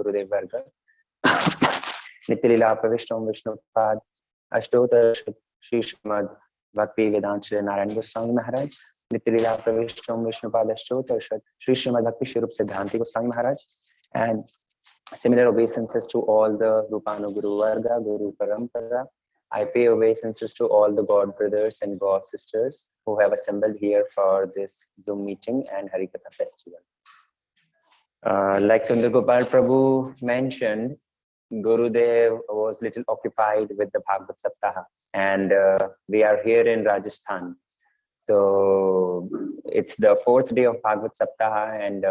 Gurudev Varga. Nityalila Pravishtam Vishnupad Ashtotar Shri Srimad Bhakti Vedanta Narayan Goswami Maharaj. Nityalila Pravishtam Vishnupad Ashtotar Shri Srimad Bhakti Swarup Siddhanti Goswami Maharaj. And similar obeisances to all the Rupanuguru Varga, Guru Parampara. I pay obeisances to all the God brothers and God sisters who have assembled here for this Zoom meeting and Harikatha festival. Like Sundar Gopal Prabhu mentioned, Gurudev was little occupied with the Bhagavad Saptaha, and we are here in Rajasthan. So it's the 4th day of Bhagavad Saptaha, and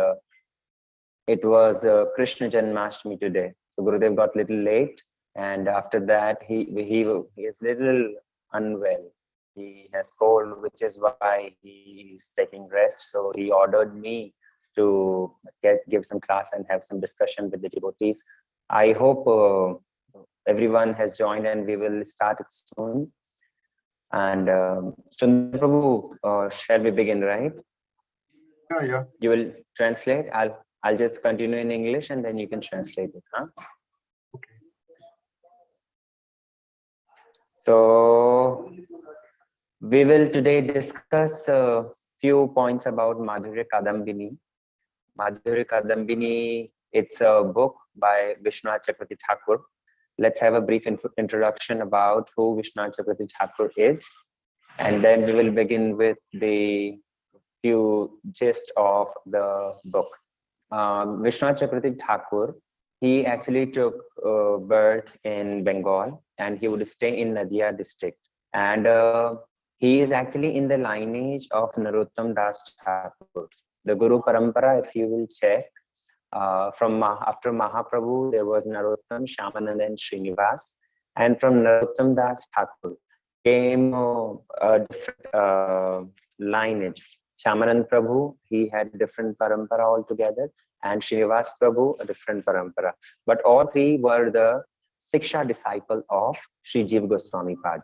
it was Krishna Janmashtami today. So Gurudev got little late, and after that he is little unwell. He has cold, which is why he is taking rest. So he ordered me to give some class and have some discussion with the devotees. I hope everyone has joined, and we will start it soon. And Sundar Prabhu, shall we begin, right? Yeah. You will translate. I'll just continue in English, and then you can translate it, huh? Okay. So we will today discuss a few points about Madhurya Kadambini. Madhurya Kadambini, it's a book by Vishwanath Chakravarti Thakur. Let's have a brief introduction about who Vishwanath Chakravarti Thakur is, and then we will begin with the few gist of the book. Vishwanath Chakravarti Thakur, he actually took birth in Bengal, and he would stay in Nadia district. And he is actually in the lineage of Narottam Das Thakur. The Guru Parampara, if you will check, after Mahaprabhu, there was Narottam, Shyamananda, and Srinivas. And from Narottam Das Thakur came a different lineage. Shyamanand Prabhu, he had a different parampara altogether, and Srinivas Prabhu, a different parampara. But all three were the Siksha disciple of Sri Jiva Goswami Pad.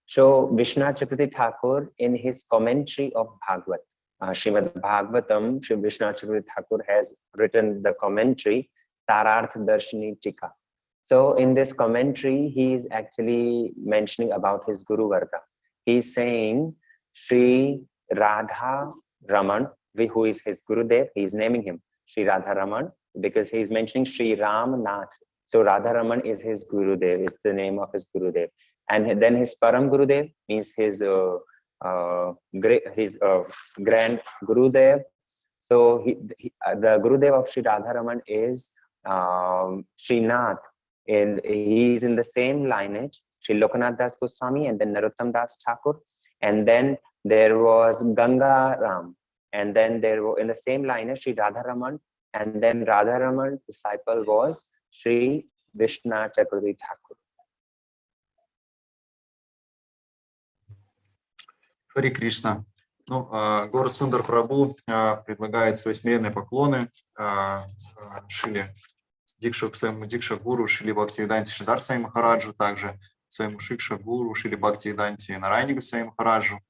So Vishwanath Chakravarti Thakur, in his commentary of Bhagavad, Srimad Bhagavatam, Sri Vishwanath Chakravarti Thakur has written the commentary, Tararth Darshini Tika. So in this commentary, he is actually mentioning about his Guru Varga. He is saying Sri Radha Raman, who is his Gurudev, he is naming him Sri Radha Raman because he is mentioning Sri Ram Nath. So Radha Raman is his Gurudev, it's the name of his Gurudev. And then his Param Gurudev means his grand Gurudev. So the Gurudev of Sri Radha Raman is Sri Nath. And he is in the same lineage, Sri Lokanath Das Goswami and then Narottam Das Thakur. And then there was Ganga Ram. And then there were in the same lineage, Sri Radha Raman. And then Radha Raman's disciple was Sri Vishwanath Chakravarti Thakur. Хари Кришна. Ну, Гора Сундар Прабху предлагает свои смиренные поклоны Шиле Дикшу, к своему Дикша Гуру Шили Бхактивиданти Шидарсай Махараджу, также своему Шикша Гуру Шили Бхактивиданти Нарайани Госвами Махараджу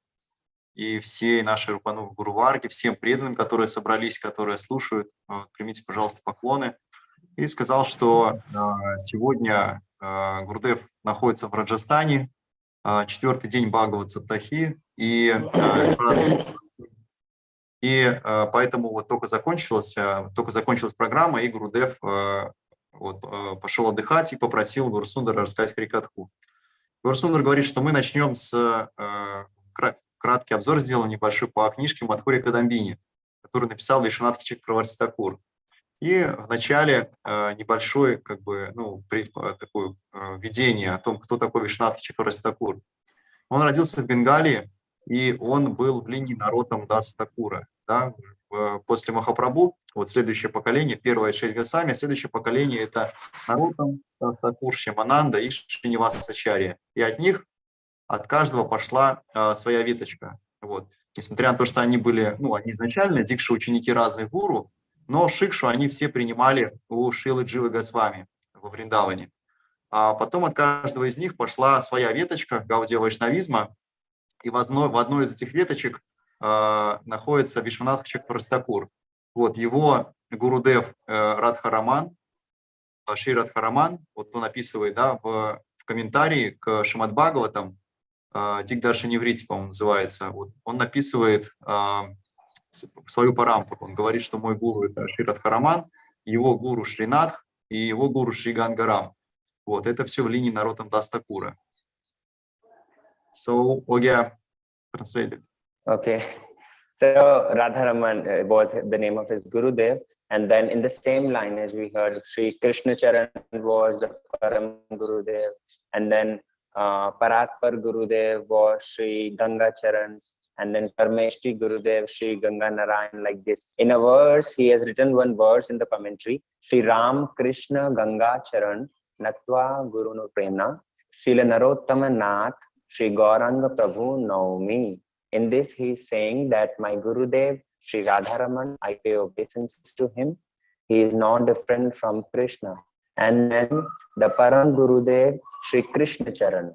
и всей нашей Рупанур Гуру Варги, всем преданным, которые собрались, которые слушают, примите, пожалуйста, поклоны. И сказал, что сегодня Гурудев находится в Раджастане, 4-й день Бхагават Саптахи, и поэтому вот только закончилась программа, и Гурудев пошел отдыхать и попросил Гуру Сундара рассказать Харикатху. Гуру Сундар говорит, что мы начнем с краткий обзор, сделаем небольшой по книжке Мадхурья Кадамбини, которую написал Вишванатх Чакраварти Тхакур. И в начале небольшое такое введение о том, кто такой Вишванатх Чакраварти Тхакур. Он родился в Бенгалии, и он был в линии Нароттам Даса Тхакура. Да? После Махапрабху, вот следующее поколение, первое 6 Госвами, следующее поколение это Нароттам Даса Тхакур, Шьямананда и Шриниваса Ачарья. И от них, от каждого пошла своя веточка. Вот. Несмотря на то, что они были, они изначально дикши ученики разных гуру, но шикшу они все принимали у Шилы Дживы Госвами во Вриндаване. А потом от каждого из них пошла своя веточка Гаудия Вайшнавизма, и в одной из этих веточек находится Вишванатх Чакраварти Тхакур. Вот его Гурудев Радхараман, Шри Радхараман, вот он описывает, да, в комментарии к Шримад Бхагаватам, Дик Даршан Неврити, по-моему, называется, вот, он описывает свою парампару. Он говорит, что мой гуру – это Шри Радхараман, его гуру Шринатх и его гуру Шри Гангарам. Вот, это все в линии Нароттам Дас Такура. So, Ogya, translated. Okay. So Radharaman was the name of his Gurudev. And then in the same line as we heard, Sri Krishna Charan was the Param Gurudev. And then Paratpar Gurudev was Sri Ganga Charan. And then Parmeshti Gurudev, Sri Ganga Narayan, like this. In a verse, he has written one verse in the commentary, Sri Ram Krishna Ganga Charan, Natva Guru no Premna, Srila Narottama Nath, Sri Gauranga Prabhu Naumi. In this, he is saying that my Gurudev, Sri Radharaman, I pay obeisances to him. He is not different from Krishna. And then the Param Gurudev, Sri Krishna Charan.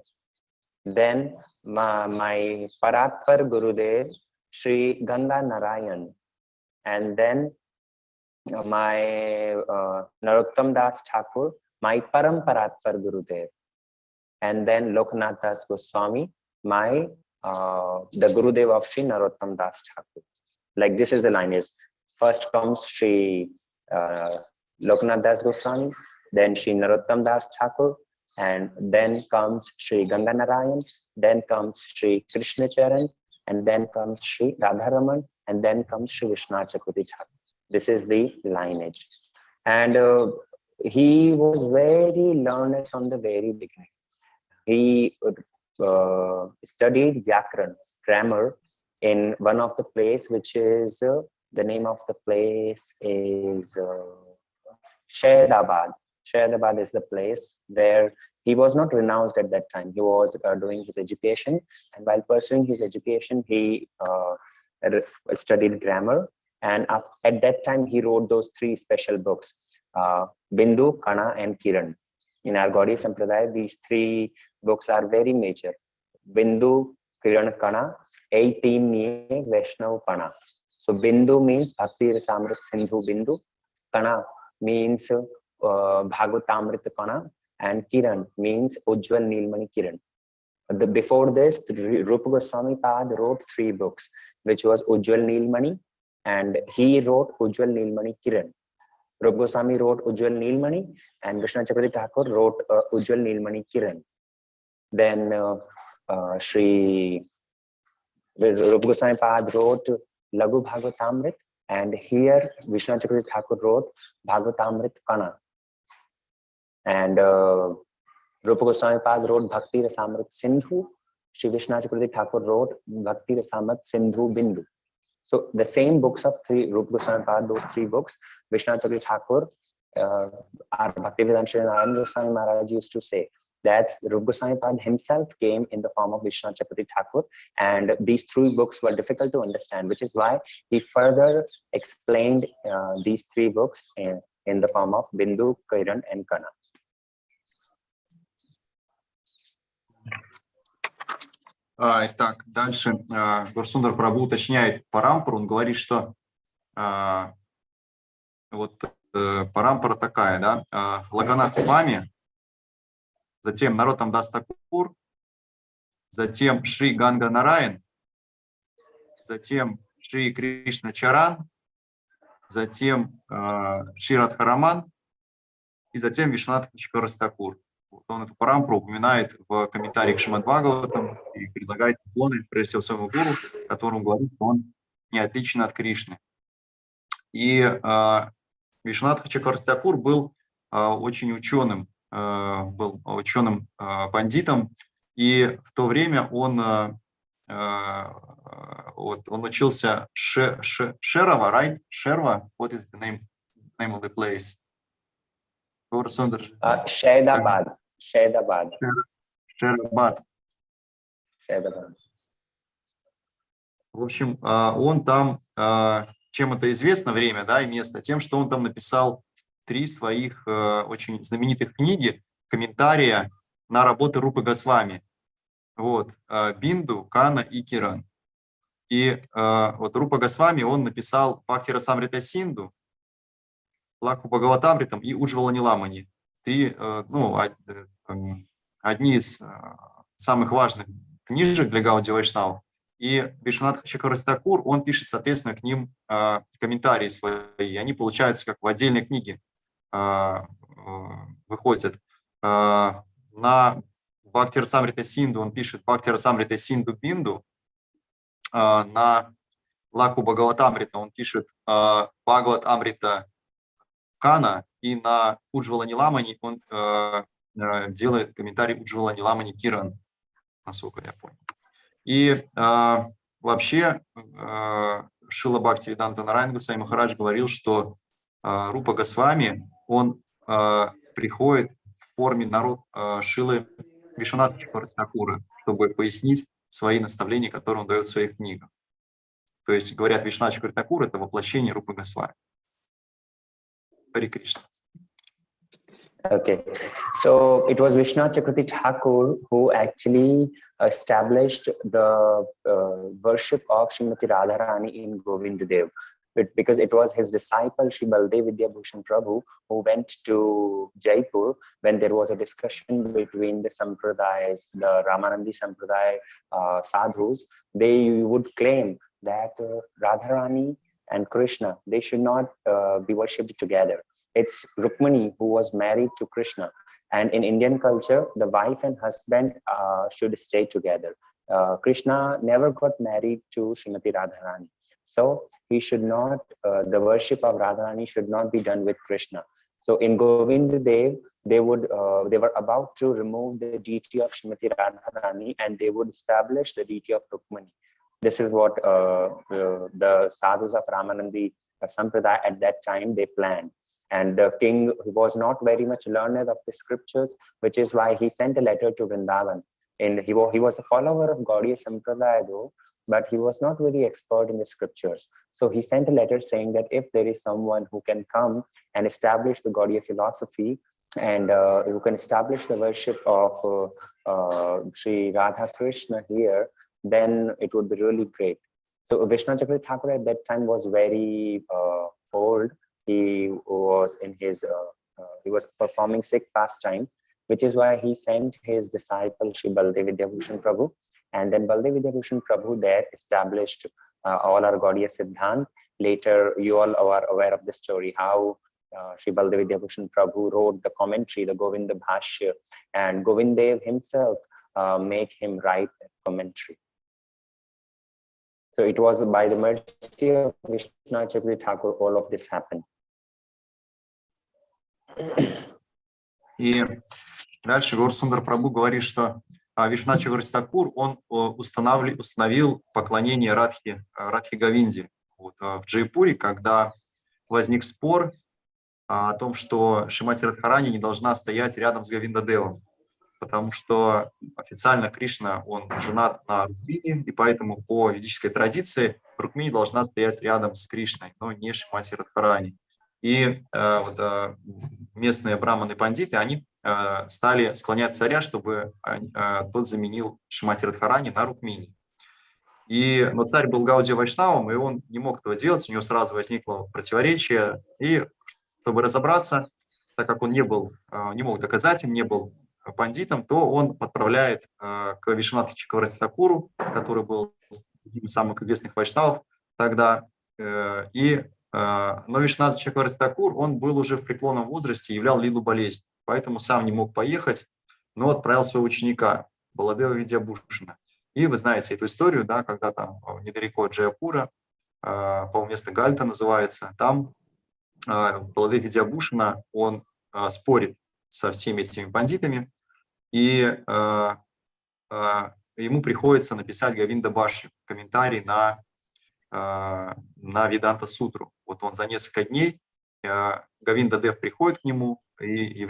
Then my Paratpar Gurudev, Sri Ganga Narayan. And then my Narottam Das Thakur, my Param Paratpar Gurudev. And then Loknath Das Goswami, my the Gurudev of Sri Narottam Das Thakur. Like this is the lineage. First comes Sri Loknath Das Goswami, then Sri Narottam Das Thakur, and then comes Sri Ganga Narayan, then comes Sri Krishna Charan, and then comes Sri Radharaman, and then comes Sri Vishwanath Chakravarti Thakur. This is the lineage. And he was very learned from the very beginning. He studied Vyakaran, grammar, in one of the place, which is the name of the place is Shahdabad. Shahdabad is the place where he was not renounced at that time. He was doing his education, and while pursuing his education, he studied grammar. And at that time, he wrote those three special books, Bindu, Kana, and Kiran. In our Gaudiya Sampradaya, these three books are very major. Bindu, Kiran, Kana, 18 Niye, Vaishnav Pana. So Bindu means Bhakti Rasamrit Sindhu Bindu, Kana means Bhagavatamrit Kana, and Kiran means Ujjwal Nilmani Kiran. Before this, Rupa Goswami Pad wrote three books, which was Ujjwal Nilmani, and he wrote Ujjwal Nilmani Kiran. Rupa Goswami wrote Ujjwal Nilmani, and Vishwanath Chakravarti Thakur wrote Ujjwal Nilmani Kiran. Then Sri Rupa Goswami Pad wrote Lagu Bhagavatamrit, and here Vishwanath Chakravarti Thakur wrote Bhagavatamrit Kana. And Rupa Goswami Pad wrote Bhakti Rasamrit Sindhu. Sri Vishwanath Chakravarti Thakur wrote Bhakti Rasamrit Sindhu Bindu. So the same books of three, Rupa Goswami Pad, those three books, Vishwanath Chakravarti Thakur, our Bhaktivedanta Sri Narayana Goswami Maharaj used to say that Rupa Goswami Pad himself came in the form of Vishwanath Chakravarti Thakur, and these three books were difficult to understand, which is why he further explained these three books in the form of Bindu, Kiran, and Kana. Итак, дальше Гурсундар Прабху уточняет парампару. Он говорит, что вот парампара такая, да, Лаганат с вами, затем Нароттам Дас Такур, затем Шри Ганга Нараян, затем Шри Кришна Чаран, затем Шри Радхараман и затем Вишванат Чакраварти Такур. Он эту парампару упоминает в комментарии к Шримад Бхагаватам и предлагает поклоны, прежде всего, своему гуру, которому говорит, что он не отличен от Кришны. И Вишванат Чакраварти Такур был очень ученым, пандитом, и в то время он учился Шерва, right? Шерва, what is the name of the place? Shahdabad. Shahdabad. Шербат. В общем, он там, чем это известно время, да, и место, тем, что он там написал три своих очень знаменитых книги, комментария на работы Рупы Госвами. Вот, Бинду, Кана и Киран. И вот Рупа Госвами, он написал Бхакти Расамрита Синду, Лакху Бхагаватамритам и Уджвала Ниламани. одни из самых важных книжек для Гауди Вайшнав. И Вишванат Чакраварти-Такур, он пишет, соответственно, к ним комментарии свои. И они получаются как в отдельной книге выходят. На Бхакти Расамрита Синду он пишет Бхакти Расамрита Синду Бинду. На Лаку Бхагаватамрита он пишет Бхагават Амрита Кана. И на Уджвала Ниламани он делает комментарий Уджвала Ниламани Киран, насколько я понял. И вообще Шила Бхакти Веданта Нарайан Госвами Махарадж говорил, что Рупа Госвами, он приходит в форме народ Шилы Вишваната Чакраварти-Такура, чтобы пояснить свои наставления, которые он дает в своих книгах. То есть, говорят, Вишванат Чакраварти-Такур – это воплощение Рупы Госвами. Харе Кришна. Okay, so it was Vishnu Chakravarti Thakur who actually established the worship of Srimati Radharani in Govindadev, because it was his disciple Sri Baldev Vidyabhushan Prabhu who went to Jaipur when there was a discussion between the Sampradayas, the Ramanandi Sampradaya sadhus. They would claim that Radharani and Krishna, they should not be worshipped together. It's Rukmani who was married to Krishna, and in Indian culture, the wife and husband should stay together. Krishna never got married to Srimati Radharani, so he should not. The worship of Radharani should not be done with Krishna. So in Govindadev, they were about to remove the deity of Srimati Radharani, and they would establish the deity of Rukmani. This is what the sadhus of Ramanandi Sampradaya at that time they planned. And the king was not very much learned of the scriptures, which is why he sent a letter to Vrindavan. And he was a follower of Gaudiya Sampradaya though, but he was not very expert in the scriptures. So he sent a letter saying that if there is someone who can come and establish the Gaudiya philosophy and who can establish the worship of Sri Radha Krishna here, then it would be really great. So Vishnu Chakravarti Thakur at that time was very old. He was in his he was performing Sikh pastime, which is why he sent his disciple Sri Baldev Vidyabhushan Prabhu, and then Baldev Vidyabhushan Prabhu there established all our Gaudiya Siddhant. Later, you all are aware of the story how Sri Baldev Vidyabhushan Prabhu wrote the commentary, the Govinda Bhashya, and Govindev himself made him write that commentary. So it was by the mercy of Vishnu Chakravarti Thakur all of this happened. И дальше Гаур Сундар Прабху говорит, что Вишванат Чакраварти-Такур, он установил поклонение Радхи Говинде в Джайпуре, когда возник спор о том, что Шримати Радхарани не должна стоять рядом с Говиндадевом, потому что официально Кришна, он женат на Рукмини, и поэтому по ведической традиции Рукмини должна стоять рядом с Кришной, но не Шримати Радхарани. И местные браманы пандиты, они стали склонять царя, чтобы тот заменил Шримати Радхарани на Рукмини. Но царь был Гаудия Вайшнавом, и он не мог этого делать, у него сразу возникло противоречие. И чтобы разобраться, так как он не мог доказать, он не был пандитом, то он отправляет к Вишванату Чакраварти-Такуру, который был одним из самых известных вайшнавов тогда. Но Вишванат Чакраварти-Такур, он был уже в преклонном возрасте и являл лилу болезнь, поэтому сам не мог поехать, но отправил своего ученика Баладева Видьябхушана. И вы знаете эту историю, да, когда там недалеко от Джайапура, по-моему, место Гальта называется, там Баладев Видьябхушана, он спорит со всеми этими бандитами, и ему приходится написать Говинда Бхашью, комментарий на Веданта Сутру. Вот он за несколько дней, Говинда Дев приходит к нему и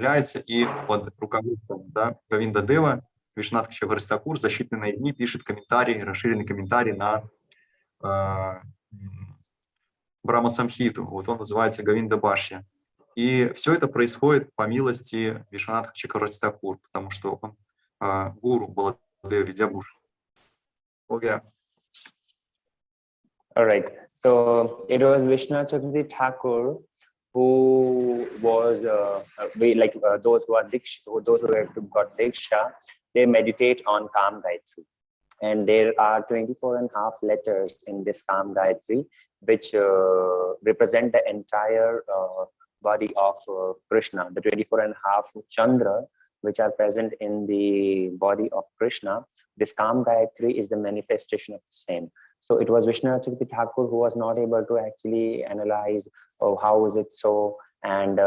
под руководством Говинда Дева Вишванат Чакраварти-Такур за считанные дни пишет комментарий, расширенный комментарий на Брахма Самхиту. Вот он называется Говинда Бхашья. И все это происходит по милости Вишваната Чакраварти-Такур, потому что он гуру Баладева Видьябхушана. Okay. All right. So it was Vishnu Chakravarti Thakur who was those who are those who have got diksha, they meditate on Kam Gayatri. And there are 24 and a half letters in this Kam Gayatri, which represent the entire body of Krishna, the 24 and a half Chandra, which are present in the body of Krishna. This Kam Gayatri is the manifestation of the same. So it was Vishnu Chakravarti Thakur who was not able to actually analyze, oh, how is it so? And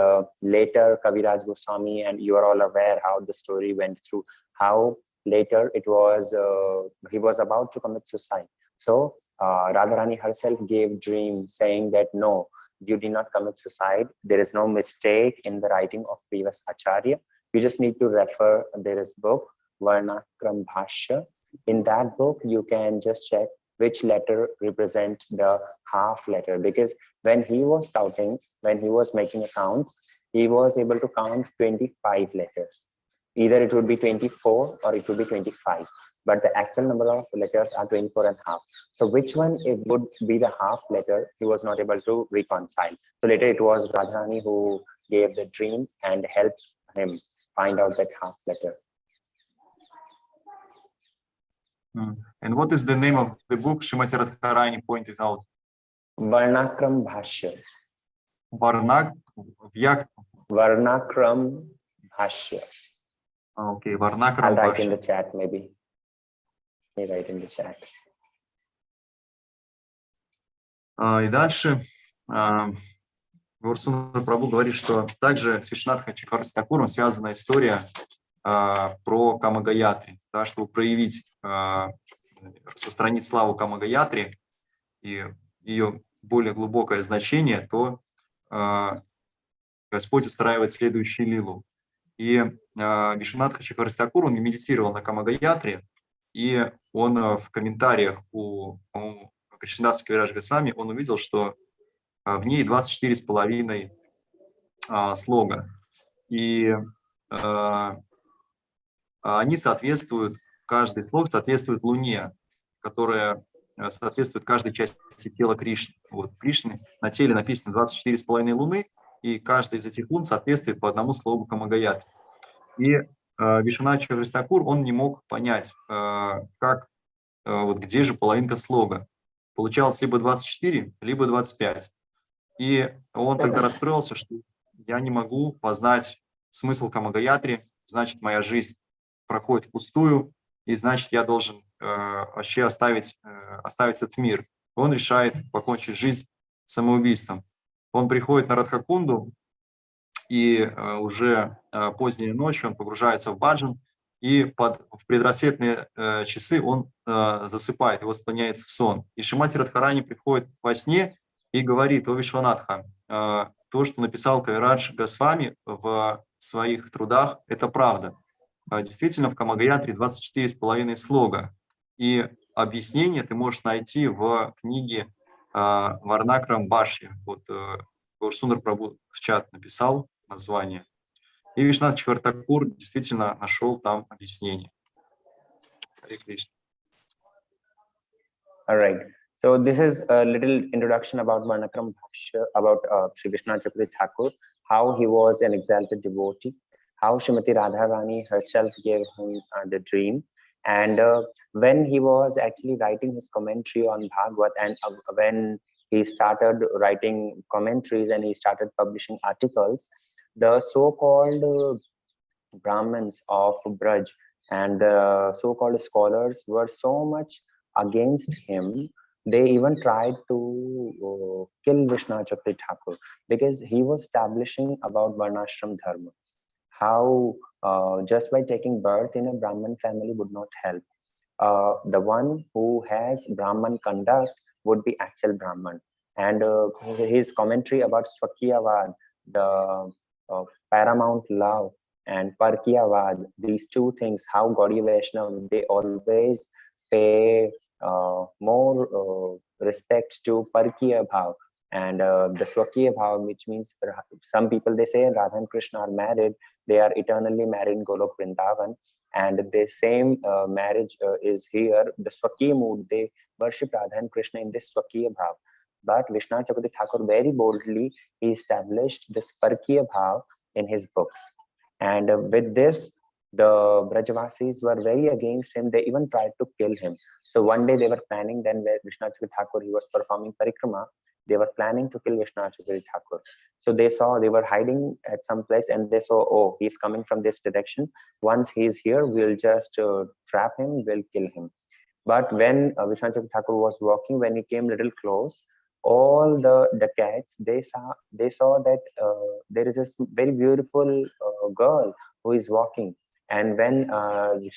later Kaviraj Goswami, and you are all aware how the story went through, how later it was, he was about to commit suicide. So Radharani herself gave dream saying that, no, you did not commit suicide. There is no mistake in the writing of previous Acharya. You just need to refer, there is book, Varnakram Bhashya. In that book, you can just check which letter represent the half letter, because when he was counting, when he was making a count, he was able to count 25 letters. Either it would be 24 or it would be 25, but the actual number of letters are 24 and a half. So which one it would be the half letter, he was not able to reconcile. So later it was Radharani who gave the dream and helped him find out that half letter. And what is the name of the book Srimati Radharani pointed out? Varnakram Bhashya. Varnakram Bhashya. Okay, Varnakram I'll write Bhashya. in the chat, maybe. Let me write in the chat. И дальше Гурсундара Прабху говорит, что также с Вишнатхой Чакраварти Такуром связана история про Камагаятри, да, чтобы проявить, распространить славу Камагаятри и ее более глубокое значение, то Господь устраивает следующую лилу. И Вишванатха Чакраварти Такур, он медитировал на Камагаятри, и он в комментариях у Кришнадаса Кавираджа Госвами, он увидел, что в ней 24,5 слога. И они соответствуют, каждый слог соответствует Луне, которая соответствует каждой части тела Кришны. Вот Кришны на теле написано 24,5 луны, и каждая из этих лун соответствует по одному слогу Камагаятри. И Вишванат Чакраварти Такур, он не мог понять, как, вот где же половинка слога. Получалось либо 24, либо 25. И он тогда расстроился, что я не могу познать смысл Камагаятри, значит, моя жизнь проходит впустую, и значит, я должен вообще оставить этот мир. Он решает покончить жизнь самоубийством. Он приходит на Радхакунду, и уже поздней ночью он погружается в баджан, и в предрассветные часы он засыпает, его склоняется в сон. И Шримати Радхарани приходит во сне и говорит: о Вишванатха, то, что написал Кавирадж Госвами в своих трудах, это правда. Действительно, в Камагаятри 24,5 слога. И объяснение ты можешь найти в книге Варнакрам Башья. Вот Гурсундар Прабху в чат написал название. И Вишванат Чакраварти Такур действительно нашел там объяснение. All right. So this is a little introduction about Varnakram Bhashya, about Sri Vishwanath Chakravarti Thakur, how he was an exalted devotee, how Srimati Radharani herself gave him the dream. And when he was actually writing his commentary on Bhagavad, and when he started writing commentaries and he started publishing articles, the so-called Brahmins of Braj and the so-called scholars were so much against him. They even tried to kill Vishnu Chakravarti Thakur, because he was establishing about Varnashram Dharma, how just by taking birth in a Brahman family would not help. The one who has Brahman conduct would be actual Brahman. And his commentary about Swakiyavad, the paramount love, and Parkiyavad, these two things, how Gaudiya Vaishnava, they always pay more respect to Parkiya Bhav, and the Swakiya Bhav, which means some people, they say Radha and Krishna are married, they are eternally married in Golok Vrindavan, and the same marriage is here, the Swakiya mood, they worship Radha and Krishna in this Swakiya Bhav. But Vishwanath Chakravarti Thakur very boldly he established this Parkiya Bhav in his books. And with this, the Brajavasis were very against him. They even tried to kill him. So one day they were planning, then where Vishwanath Chakravarti Thakur he was performing parikrama, they were planning to kill Vishwanath Chakravarti Thakur. So they were hiding at some place, and they saw, oh, he's coming from this direction. Once he's here, we'll just trap him, we'll kill him. But when Vishwanath Chakravarti Thakur was walking, when he came little close, all the cats they saw that there is this very beautiful girl who is walking, and when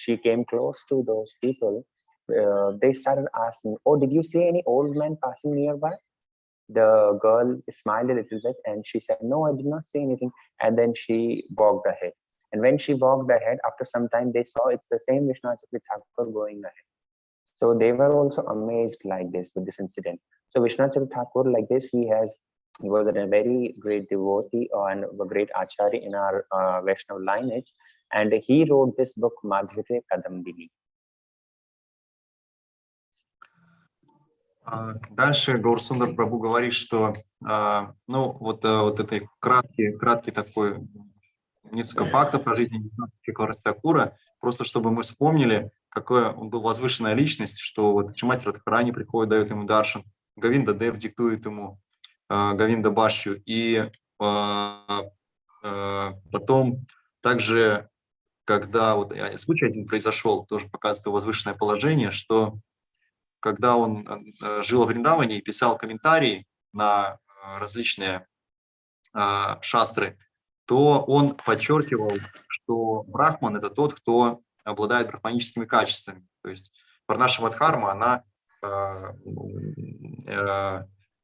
she came close to those people, they started asking, "Oh, did you see any old man passing nearby?" The girl smiled a little bit and she said, "No, I did not see anything." And then she walked ahead. And when she walked ahead, after some time, they saw it's the same Vishwanath Chakravarti Thakur going ahead. So they were also amazed like this with this incident. So Vishwanath Chakravarti Thakur, like this, he was a very great devotee and a great acharya in our Vaishnava lineage, and he wrote this book Madhurya Kadambini. Дальше Гаурсундар Прабhu говорит, что ну, вот этой краткий такой, несколько фактов о жизни Чакраварти Такура, просто чтобы мы вспомнили, какой он был возвышенная личность, что вот Шримати Радхарани приходит, дает ему даршан, Говинда Дев диктует ему Говинда Башью, и потом также, когда вот случай один произошел, тоже показывает его возвышенное положение, что когда он жил в Вриндаване и писал комментарии на различные шастры, то он подчеркивал, что брахман – это тот, кто обладает брахманическими качествами. То есть Варнаша-Мадхарма, она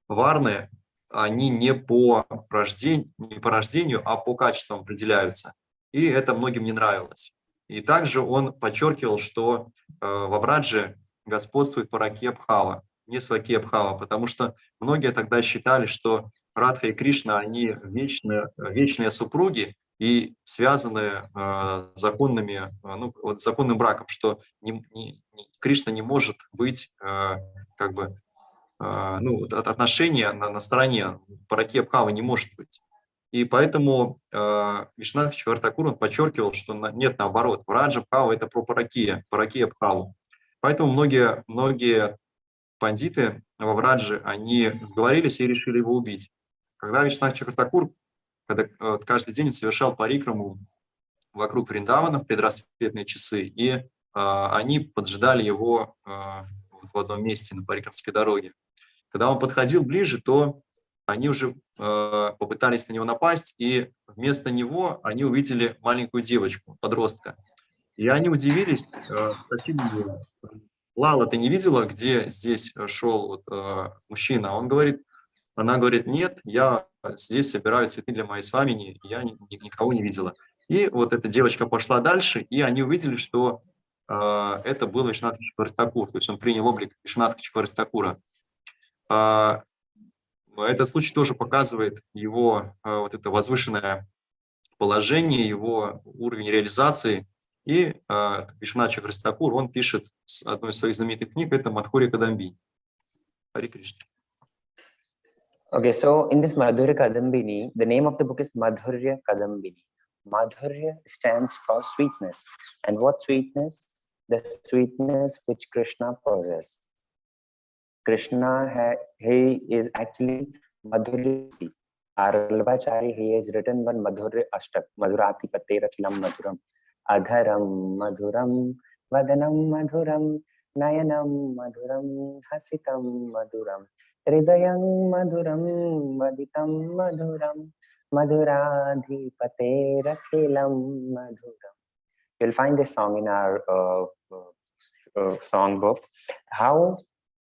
варны, они не по рождению, а по качествам определяются. И это многим не нравилось. И также он подчеркивал, что в Брадже господствует паракия бхава, не свакия бхава, потому что многие тогда считали, что Радха и Кришна, они вечные супруги и связаны законным браком, что Кришна не может быть отношения на стороне, паракия бхава не может быть. И поэтому Вишванатх Чакраварти Тхакур он подчеркивал, что нет, наоборот, Враджа бхава – это про паракия бхаву. Поэтому многие пандиты во Врадже, они сговорились и решили его убить. Когда Вишванатх Чакраварти Тхакур, когда каждый день совершал парикраму вокруг Вриндавана в предрассветные часы, и они поджидали его в одном месте на парикрамской дороге. Когда он подходил ближе, то они уже попытались на него напасть, и вместо него они увидели маленькую девочку, подростка. И они удивились, спросили ее: «Лала, ты не видела, где здесь шел мужчина?» Она говорит: «Нет, я здесь собираю цветы для моей свамини, я никого не видела». И вот эта девочка пошла дальше, и они увидели, что это был Вишванатх Чакраварти Тхакур, то есть он принял облик Вишванатха Чакраварти Тхакура. Этот случай тоже показывает его вот это возвышенное положение, его уровень реализации. И Вишванатх Чакраварти Тхакур, он пишет одну из своих знаменитых книг, это Мадхурья Кадамбини. Хари Кришна. Okay, so in this Madhurya Kadambini, the name of the book is Madhurya Kadambini. Madhurya stands for sweetness. And what sweetness? The sweetness which Krishna possesses. Krishna, he is actually Madhurya. Our Vallabhachari, he has written one Madhurya Ashtak, Madhurati Paterakilam Madhuram, Adharam Madhuram, Vadanam Madhuram, Nayanam Madhuram, Hasitam Madhuram, Hridayam Madhuram, Vaditam Madhuram, Madhuradhi Paterakilam Madhuram. You'll find this song in our song book. How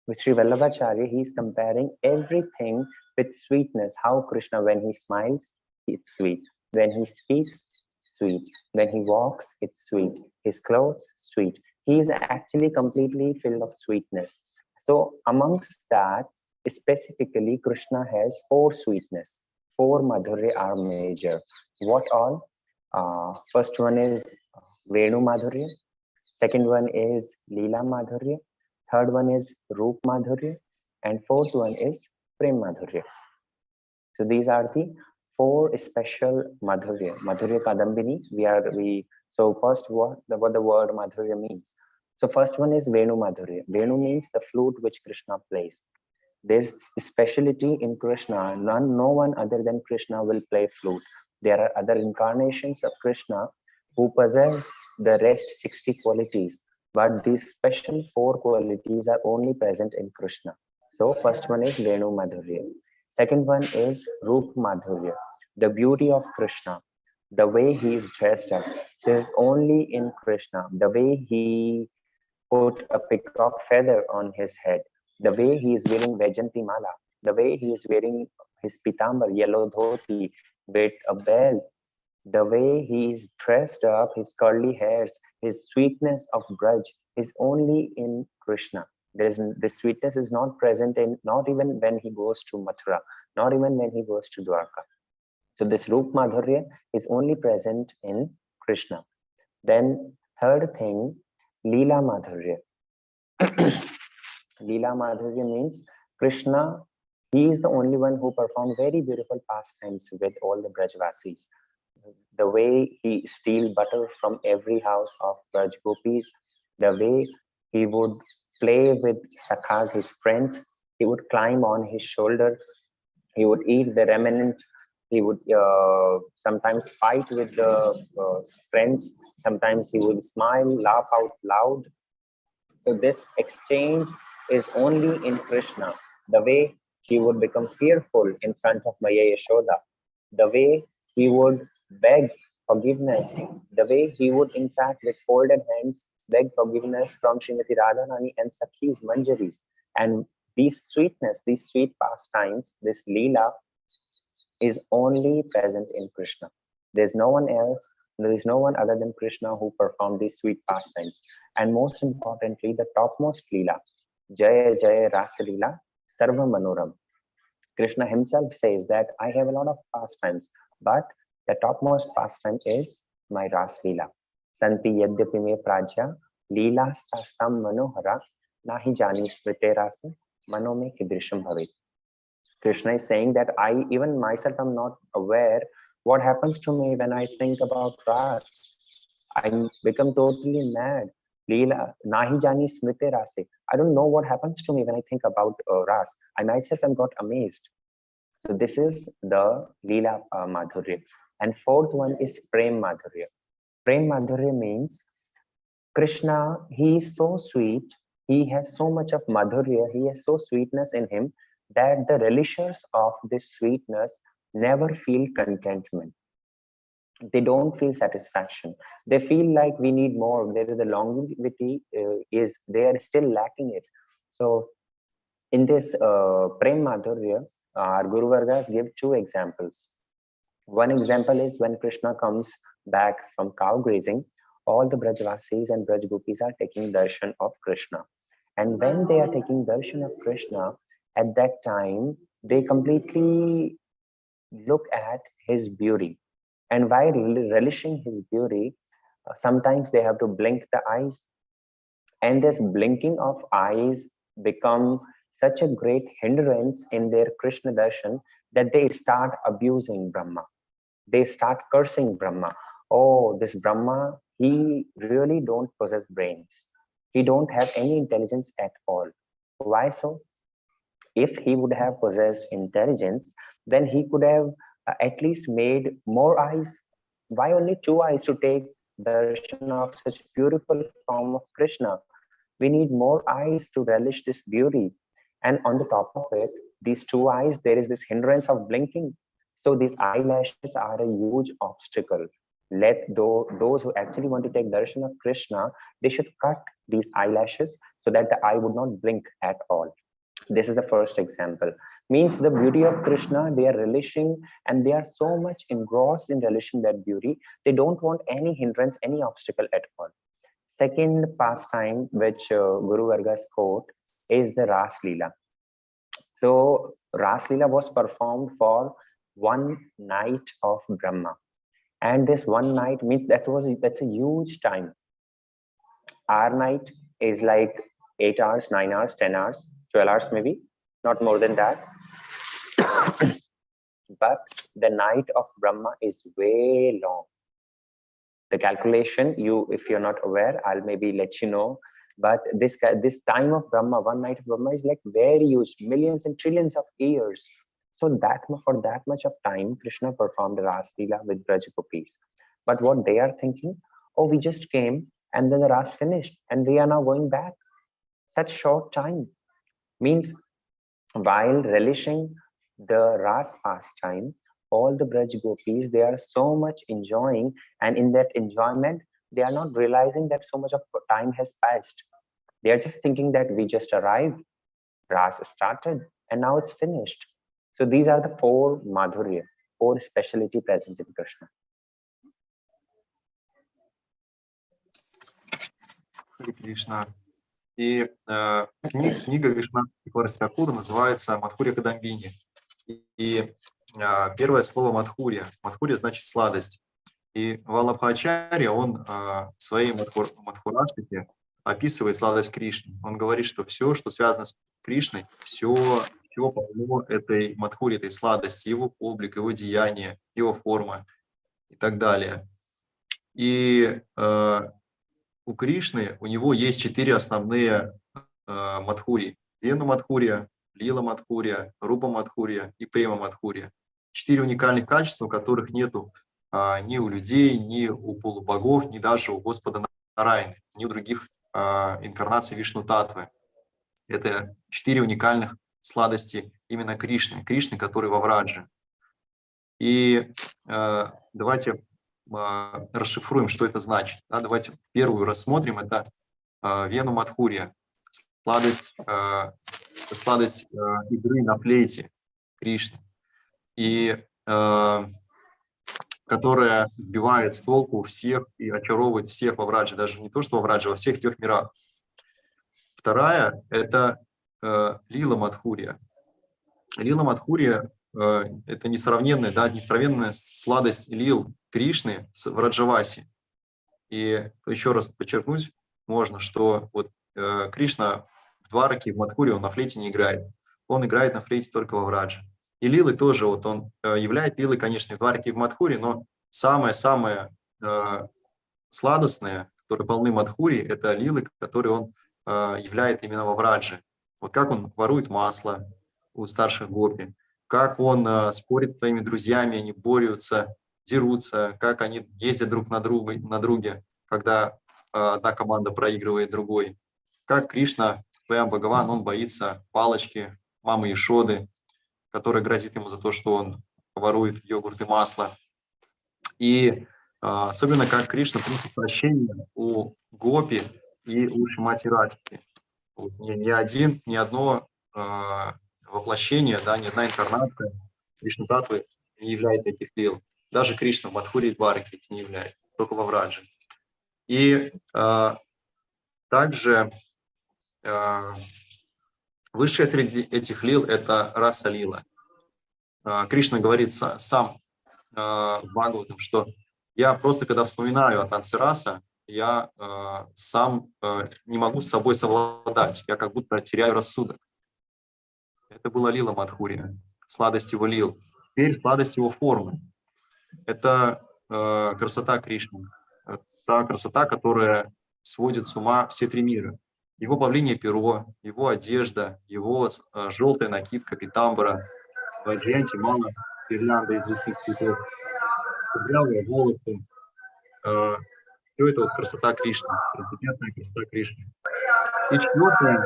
with Sri Vallabhachari, he is comparing everything with sweetness. How Krishna, when he smiles, it's sweet. When he speaks, sweet. When he walks, it's sweet. His clothes, sweet. He is actually completely filled of sweetness. So amongst that, specifically, Krishna has 4 sweetness. 4 Madhurya are major. What all? First one is Venu Madhurya. Second one is Leela Madhurya. Third one is Roop Madhurya. And fourth one is Prem Madhurya. So these are the four special Madhurya. Madhurya Kadambini. So first what the word Madhurya means. So first one is Venu Madhurya. Venu means the flute which Krishna plays. There's speciality in Krishna. No one other than Krishna will play flute. There are other incarnations of Krishna who possess the rest 60 qualities, but these special 4 qualities are only present in Krishna. So first one is Venu Madhurya. Second one is Roop Madhurya, the beauty of Krishna, the way he is dressed up. This is only in Krishna. The way he put a peacock feather on his head, the way he is wearing Vajanti Mala, the way he is wearing his pitambar, yellow dhoti with a belt, the way he is dressed up, his curly hairs, his sweetness of Braj is only in Krishna. The sweetness is not present in, not even when he goes to Mathura, not even when he goes to Dwarka. So this Roop Madhurya is only present in Krishna. Then third thing, Leela Madhurya. Leela Madhurya means Krishna, he is the only one who performed very beautiful pastimes with all the Brajvasis. The way he steal butter from every house of Braj Gopis, the way he would play with Sakhas, his friends, he would climb on his shoulder, he would eat the remnant, he would sometimes fight with the friends, sometimes he would smile, laugh out loud. So this exchange is only in Krishna. The way he would become fearful in front of Maya Yashoda, the way he would beg forgiveness, the way he would in fact with folded hands beg forgiveness from Srimati Radharani and Sakhi's Manjaris. And these sweetness, these sweet pastimes, this Leela is only present in Krishna. There's no one else, there is no one other than Krishna who performed these sweet pastimes. And most importantly, the topmost Leela, Jaya Jaya Rasa Leela, Sarva Manoram. Krishna himself says that I have a lot of pastimes, but the topmost pastime is my Ras Leela. Santi Yadyapi me Prajya, Leela Stastam Manohara, Nahi Jani Smrite Rasa, Mano me Kidrisham Bhavit. Krishna is saying that I, even myself, am not aware what happens to me when I think about Ras. I become totally mad. Leela, nahi jani smrite rase. I don't know what happens to me when I think about Ras. I myself am got amazed. So this is the Leela Madhurya. And fourth one is Prem Madhurya. Prem Madhurya means Krishna, he is so sweet. He has so much of Madhurya. He has so sweetness in him that the relishers of this sweetness never feel contentment. They don't feel satisfaction. They feel like we need more. There is the longevity is they are still lacking it. So in this Prem Madhurya, our Guru Vargas give 2 examples. One example is when Krishna comes back from cow grazing, all the Brajvasis and Braj Gopis are taking darshan of Krishna. And when they are taking darshan of Krishna, at that time, they completely look at his beauty. And while relishing his beauty, sometimes they have to blink the eyes. And this blinking of eyes become such a great hindrance in their Krishna darshan that they start abusing Brahma. They start cursing Brahma. Oh, this Brahma, he really don't possess brains. He don't have any intelligence at all. Why so? If he would have possessed intelligence, then he could have at least made more eyes. Why only 2 eyes to take darshan of such beautiful form of Krishna? We need more eyes to relish this beauty. And on the top of it, these 2 eyes, there is this hindrance of blinking. So these eyelashes are a huge obstacle. Let those who actually want to take darshan of Krishna, they should cut these eyelashes so that the eye would not blink at all. This is the first example. Means the beauty of Krishna, they are relishing and they are so much engrossed in relishing that beauty. They don't want any hindrance, any obstacle at all. Second pastime which Guru Vargas quote is the Ras Leela. So Ras Leela was performed for 1 night of Brahma. And this 1 night means that's a huge time. Our night is like 8 hours, 9 hours, 10 hours, 12 hours maybe, not more than that. But the night of Brahma is way long. The calculation, if you're not aware, I'll maybe let you know. But this time of Brahma, one night of Brahma, is like very huge, millions and trillions of years. So for that much of time, Krishna performed Ras Leela with Braj Gopis. But what they are thinking, oh, we just came and then the Ras finished and we are now going back. Such short time means while relishing the Ras pastime, all the Braj Gopis, they are so much enjoying, and in that enjoyment, they are not realizing that so much of time has passed. They are just thinking that we just arrived, Ras started, and now it's finished. So these are the four Madhurya, four speciality present in Krishna. Харе Кришна. И книга Вишванаथा Чакрварти называется «Мадхурья Кадамбини». И первое слово «мадхурья». «Мадхурья» значит «сладость». И Валабхачарья, он в своей Мадхураштаке описывает сладость Кришны. Он говорит, что все, что связано с Кришной, все полно этой Мадхури, этой сладости, его облик, его деяние, его форма и так далее. И у Кришны, у него есть 4 основные Мадхури. Вену Мадхурья, Лила Мадхурья, Рупа Мадхурья и Према Мадхурья. 4 уникальных качества, которых нету ни у людей, ни у полубогов, ни даже у Господа Нараяны, ни у других инкарнаций Вишну-татвы. Это 4 уникальных сладости именно Кришны, который во Врадже. И давайте расшифруем, что это значит. Да, давайте первую рассмотрим. Это Вену Мадхурья, сладость игры на флейте Кришны, и которая сбивает с толку всех и очаровывает всех во Врадже, даже не то, что во Врадже, во всех 3 мирах. Вторая – это Лила Мадхурья. Лила Мадхурья – это несравненная сладость лил Кришны с Враджаваси. И еще раз подчеркнуть можно, что вот Кришна в Двараке, в Мадхуре, он на флейте не играет. Он играет на флейте только во Врадже. И лилы тоже, вот он являет лилы, конечно, в Двараке и в Мадхуре, но самое-самое сладостное, которые полны Мадхури, это лилы, которые он являет именно во Врадже. Вот как он ворует масло у старших гопи, как он спорит с своими друзьями, они борются, дерутся, как они ездят друг на друге, когда одна команда проигрывает другой. Как Кришна, Сваям Бхагаван, он боится палочки мамы Ишоды, которая грозит ему за то, что он ворует йогурт и масло. И особенно как Кришна просит прощения у гопи и у Шримати Радхики. Ни одно воплощение, да, ни одна инкарнация Вишну-татвы не являет таких лил. Даже Кришна в Мадхуре и Двараке не являет, только во Врадже. И также высшая среди этих лил – это раса лила. Кришна говорит сам в Бхагаватам, что я просто, когда вспоминаю о танце раса, я сам не могу с собой совладать, я как будто теряю рассудок. Это была лила Мадхурия, сладость его лил. Теперь сладость его формы. Это красота Кришны, та красота, которая сводит с ума все 3 мира. Его павлинье перо, его одежда, его желтая накидка, питамбара, вайджаянти мала, гирлянда из лесных цветов, кудрявые волосы. Все это вот красота Кришны, трансцендентная красота Кришны. И четвертое,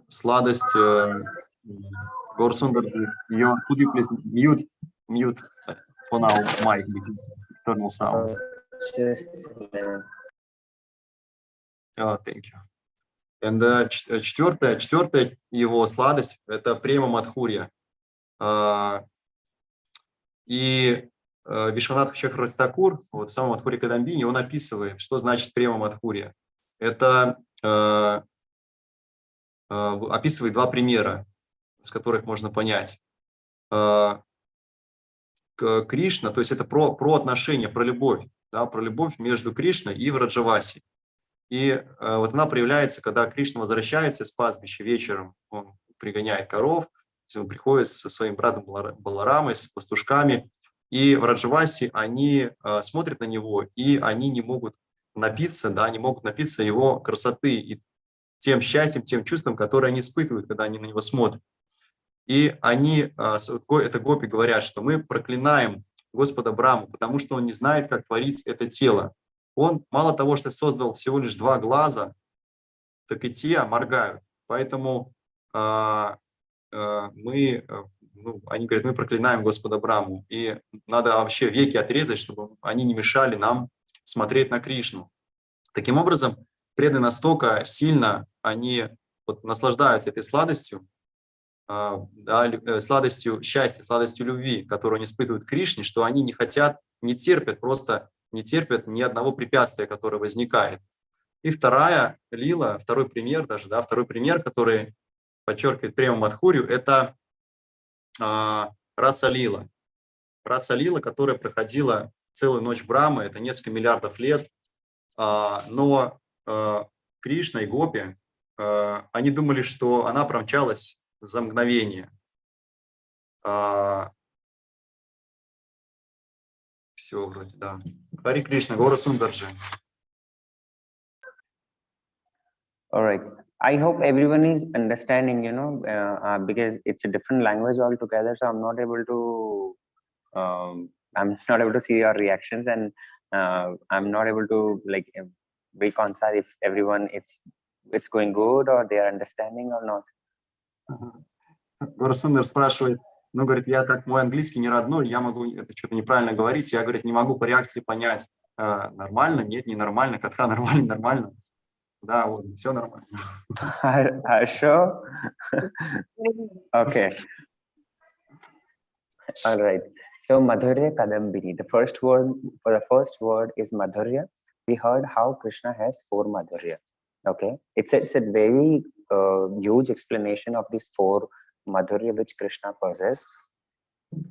сладость Горсундер. Could you please mute for now mic because external sound. Thank you. And четвертая его сладость – это Према Мадхурья. И Вишванаथा Чакрварти, вот в самом Мадхуре Кадамбини, он описывает, что значит Према Мадхурья. Это описывает 2 примера, с которых можно понять. Кришна, то есть это про отношения, про любовь, да, про любовь между Кришной и Враджаваси. И вот она проявляется, когда Кришна возвращается с пастбища вечером, он пригоняет коров, он приходит со своим братом Баларамой, с пастушками, и в Раджавасе они смотрят на него, и они не могут напиться, да, не могут напиться его красоты и тем счастьем, тем чувством, которое они испытывают, когда они на него смотрят. И они, это гопи, говорят, что мы проклинаем Господа Браму, потому что он не знает, как творить это тело. Он мало того, что создал всего лишь 2 глаза, так и те моргают. Поэтому они говорят, мы проклинаем Господа Браму. И надо вообще веки отрезать, чтобы они не мешали нам смотреть на Кришну. Таким образом, преданные настолько сильно, они вот наслаждаются этой сладостью, сладостью счастья, сладостью любви, которую они испытывают к Кришне, что они не хотят, не терпят, просто не терпят ни одного препятствия, которое возникает. И вторая лила, второй пример даже, да, второй пример, который подчеркивает прему Мадхурью, это раса лила. Раса лила, которая проходила целую ночь Брамы, это несколько миллиардов лет, но Кришна и гопи, они думали, что она промчалась за мгновение. Все вроде, да. Хари Кришна, Гора Сундарджи. All right. I hope everyone is understanding, because it's a different language altogether. So I'm not able to see your reactions, and I'm not able to reconcile if everyone it's going good or they are understanding or not. Гора Сундар спрашивает, говорит, я как мой английский не родной, я могу это что-то неправильно говорить, я, говорит, не могу по реакции понять, нормально, нет, ненормально, катха, нормально, нормально. Да, вот, все нормально. Sure? Okay. All right. So Madhurya Kadambini. The first word is Madhurya. We heard how Krishna has 4 Madhurya. Okay. It's a very huge explanation of these 4 Madhurya which Krishna possesses.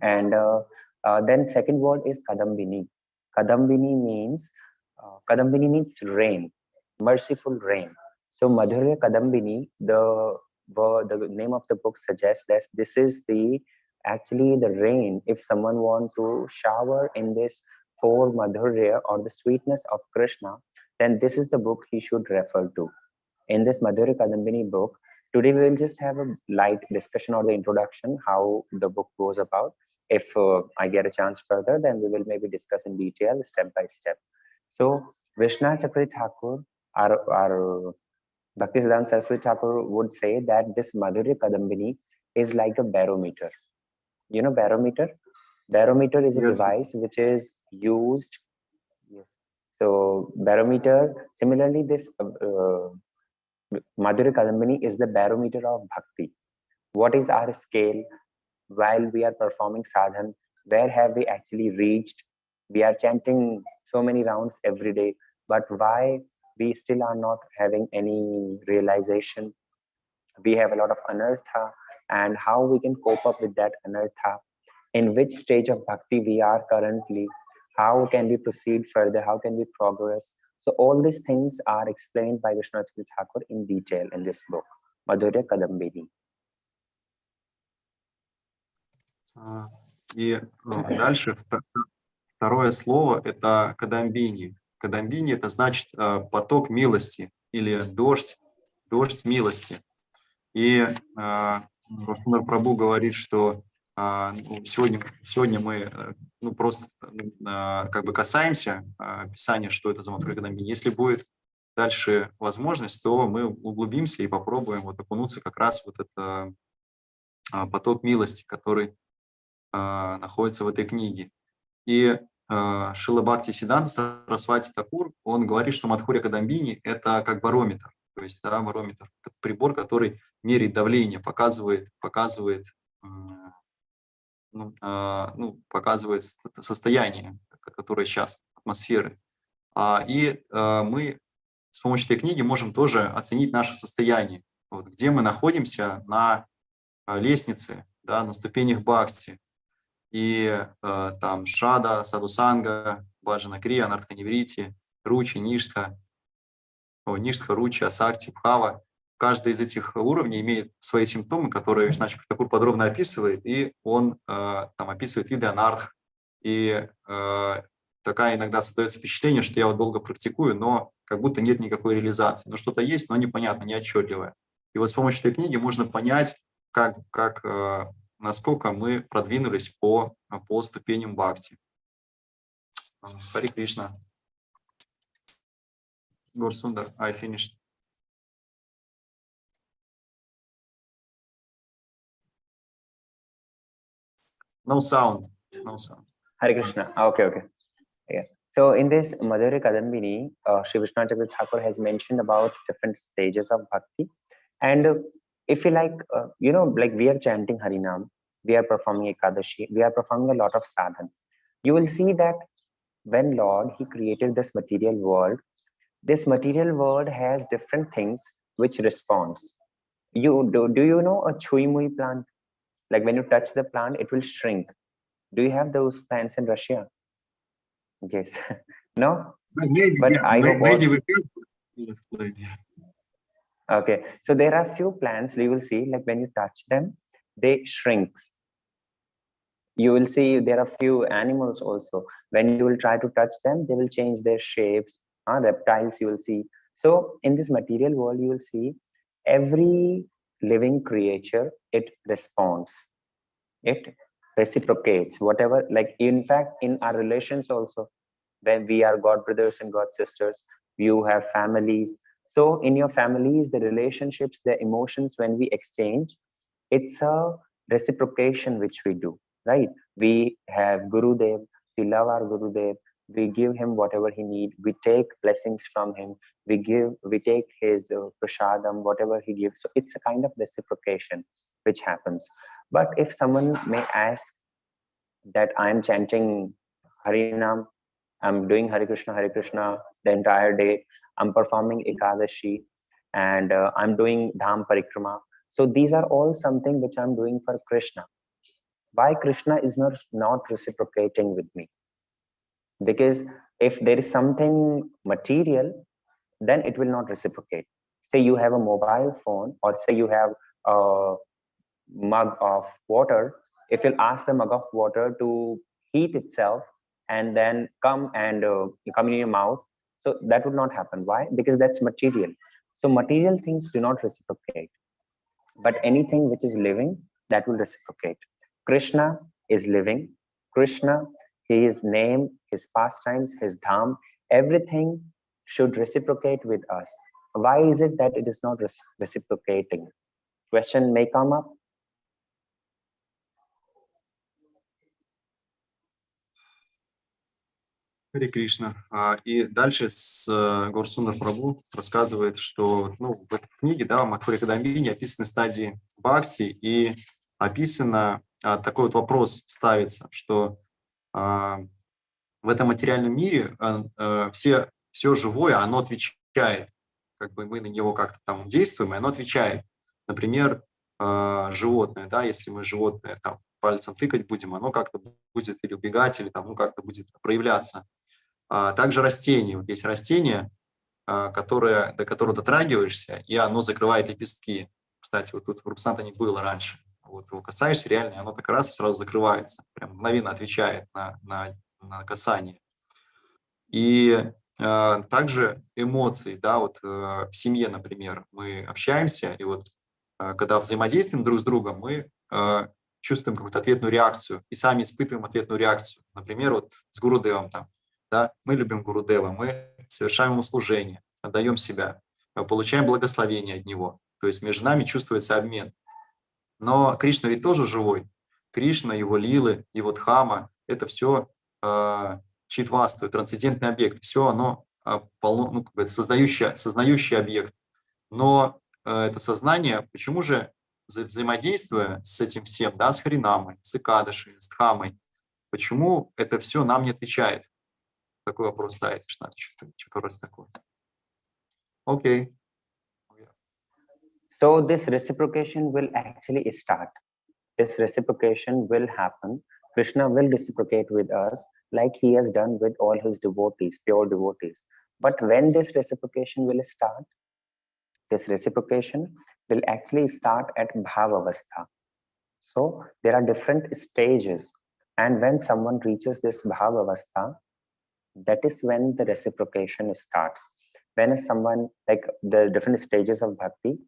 And then second word is Kadambini. Kadambini means rain, merciful rain. So Madhurya Kadambini, the name of the book suggests that this is actually the rain. If someone wants to shower in this 4 Madhurya or the sweetness of Krishna, then this is the book he should refer to. In this Madhurya Kadambini book, today we will just have a light discussion or the introduction, how the book goes about. If I get a chance further, then we will maybe discuss in detail, step by step. So Vishnu Chakri Thakur, our Bhaktisiddhanta Saraswati Thakur would say that this Madhurya Kadambini is like a barometer. You know barometer? Barometer is a device which is used. Yes. So barometer, similarly, this Madhurya Kadambini is the barometer of bhakti. What is our scale while we are performing sadhan? Where have we actually reached? We are chanting so many rounds every day, but why we still are not having any realization? We have a lot of anartha, and how we can cope up with that anartha? In which stage of bhakti we are currently? How can we proceed further? How can we progress? So all these things are explained by Vishnu Chakri Thakur in detail in this book, Madhurya Kadambini. И дальше второе слово – это кадамбини. Кадамбини – это значит поток милости или дождь милости. И Рахунар Прабhu говорит, что сегодня мы просто как бы касаемся описания, что это за Мадхурья Кадамбини. Если будет дальше возможность, то мы углубимся и попробуем вот окунуться как раз вот это поток милости, который находится в этой книге. И Шрила Бхактисиддханта Сарасвати Такур, он говорит, что Мадхурья Кадамбини – это как барометр, то есть барометр, прибор, который меряет давление, показывает состояние, которое сейчас, атмосферы. И мы с помощью этой книги можем тоже оценить наше состояние, вот, где мы находимся на лестнице, да, на ступенях бхакти. И там Шрада, Садхусанга, Баджана Крия, Анартха Ниврити, Ручи, Ништха. Ништха, Руча, Асакти, Бхава. Каждый из этих уровней имеет свои симптомы, которые Вишну Чакратакур подробно описывает, и он там описывает виды анарх. И такая иногда создается впечатление, что я вот долго практикую, но как будто нет никакой реализации. Но что-то есть, но непонятно, неотчетливое. И вот с помощью этой книги можно понять, насколько мы продвинулись по ступеням бхакти. Хари Кришна. Горсундар, I finished. No sound. No sound. Hare Krishna. Okay. Yeah. So in this Madhurya Kadambini, Sri Vishnu Chakravarti Thakur has mentioned about different stages of bhakti. And if you like, like we are chanting Harinam, we are performing Ekadashi, we are performing a lot of sadhana. You will see that when Lord, He created this material world has different things which responds. Do you know a chui mui plant? Like when you touch the plant, it will shrink. Do you have those plants in Russia? Yes. No? Maybe, But I hope maybe we have. Okay. So there are few plants you will see, like when you touch them, they shrinks. You will see there are few animals also. When you will try to touch them, they will change their shapes. Reptiles you will see. So in this material world, you will see every living creature, it responds. It reciprocates. Whatever, like in fact, in our relations also, when we are god brothers and god sisters, you have families. So in your families, the relationships, the emotions, when we exchange, it's a reciprocation which we do, right? We have Gurudev, we love our Gurudev, we give him whatever he need, we take blessings from him, we take his prasadam, whatever he gives. So it's a kind of reciprocation which happens. But if someone may ask that I am chanting Harinam, I'm doing Hare Krishna the entire day, I'm performing Ekadashi, and I'm doing Dham Parikrama. So these are all something which I'm doing for Krishna. Why Krishna is not reciprocating with me? Because if there is something material, then it will not reciprocate. Say you have a mobile phone, or say you have a mug of water. If you'll ask the mug of water to heat itself and then come in your mouth, so that would not happen. Why? Because that's material. So material things do not reciprocate, but anything which is living, that will reciprocate. Krishna is living. Krishna, his name, his pastimes, his dham, everything should reciprocate with us. Why is it that it is not reciprocating? Question may come up. Харе Кришна. И дальше Горсундар Прабhu рассказывает, что в этой книге, в Мадхурья Кадамбини описаны стадии бхакти, и описано, такой вот вопрос ставится, что в этом материальном мире все живое, оно отвечает, как бы мы на него как-то там действуем, и оно отвечает. Например, животное, если мы животное там пальцем тыкать будем, оно как-то будет или убегать, или там, как-то будет проявляться. Также растение. Вот есть растение, до которого дотрагиваешься, и оно закрывает лепестки. Кстати, вот тут в Рупсантане было раньше. Вот его касаешься реально, и оно так раз и сразу закрывается. Прям мгновенно отвечает на касание. И также эмоции. В семье, например, мы общаемся, и вот когда взаимодействуем друг с другом, мы чувствуем какую-то ответную реакцию и сами испытываем ответную реакцию. Например, вот с Гурудевом мы любим Гурудева, мы совершаем ему служение, отдаем себя, получаем благословение от него. То есть между нами чувствуется обмен. Но Кришна ведь тоже живой. Кришна, его лилы, его дхама – это все читвасту, трансцендентный объект. Все оно полно, сознающий объект. Но это сознание, почему же, взаимодействуя с этим всем, с Харинамой, с Экадашей, с Дхамой, почему это все нам не отвечает? Такой вопрос ставит что раз такое. Окей. So this reciprocation will actually start. This reciprocation will happen. Krishna will reciprocate with us like he has done with all his devotees, pure devotees. But when this reciprocation will start, this reciprocation will actually start at bhavavastha. So there are different stages, and when someone reaches this bhavavastha, that is when the reciprocation starts. When someone, like the different stages of bhakti,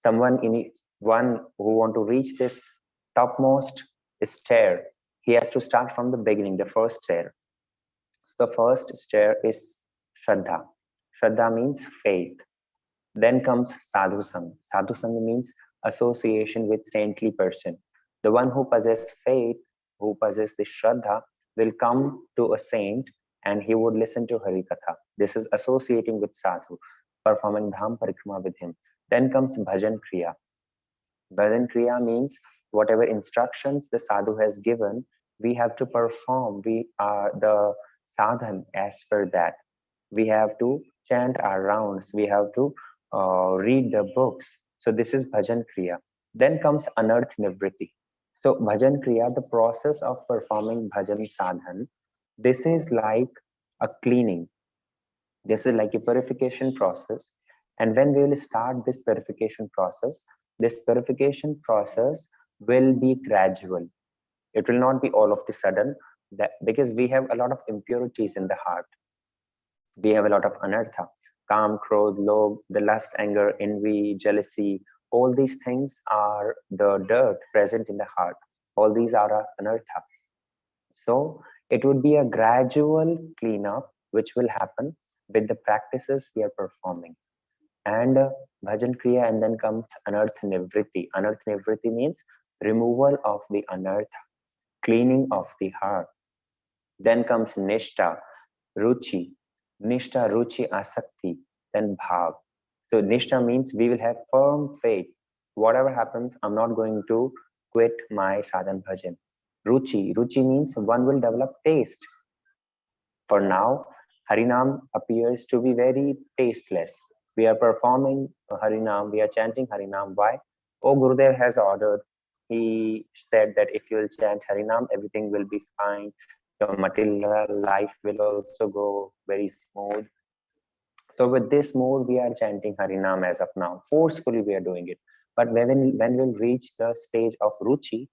someone in one who want to reach this topmost stair, he has to start from the beginning, the first stair. The first stair is Shraddha. Shraddha means faith. Then comes Sadhu Sang. Sadhu Sang means association with saintly person. The one who possesses faith, who possesses the Shraddha, will come to a saint and he would listen to Hari Katha. This is associating with Sadhu, performing Dham Parikrama with him. Then comes Bhajan Kriya. Bhajan Kriya means whatever instructions the sadhu has given, we have to perform. We are the sadhan as per that. We have to chant our rounds. We have to read the books. So this is Bhajan Kriya. Then comes Anarth Nivriti. So Bhajan Kriya, the process of performing Bhajan Sadhan, this is like a cleaning. This is like a purification process. And when we will start this purification process will be gradual. It will not be all of the sudden, that because we have a lot of impurities in the heart. We have a lot of anartha, kam, krodh, lobh, the lust, anger, envy, jealousy. All these things are the dirt present in the heart. All these are anartha. So it would be a gradual cleanup which will happen with the practices we are performing. And Bhajan Kriya, and then comes Anarth Nivriti. Anarth Nivriti means removal of the anartha, cleaning of the heart. Then comes Nishta, Ruchi. Nishta, Ruchi, Asakti, then Bhav. So Nishta means we will have firm faith. Whatever happens, I'm not going to quit my sadhan bhajan. Ruchi means one will develop taste. For now, Harinam appears to be very tasteless. We are performing Harinam, we are chanting Harinam. Why? Oh, Gurudev has ordered. He said that if you will chant Harinam, everything will be fine. Your material life will also go very smooth. So with this mode, we are chanting Harinam as of now. Forcefully, we are doing it. But when we'll reach the stage of Ruchi,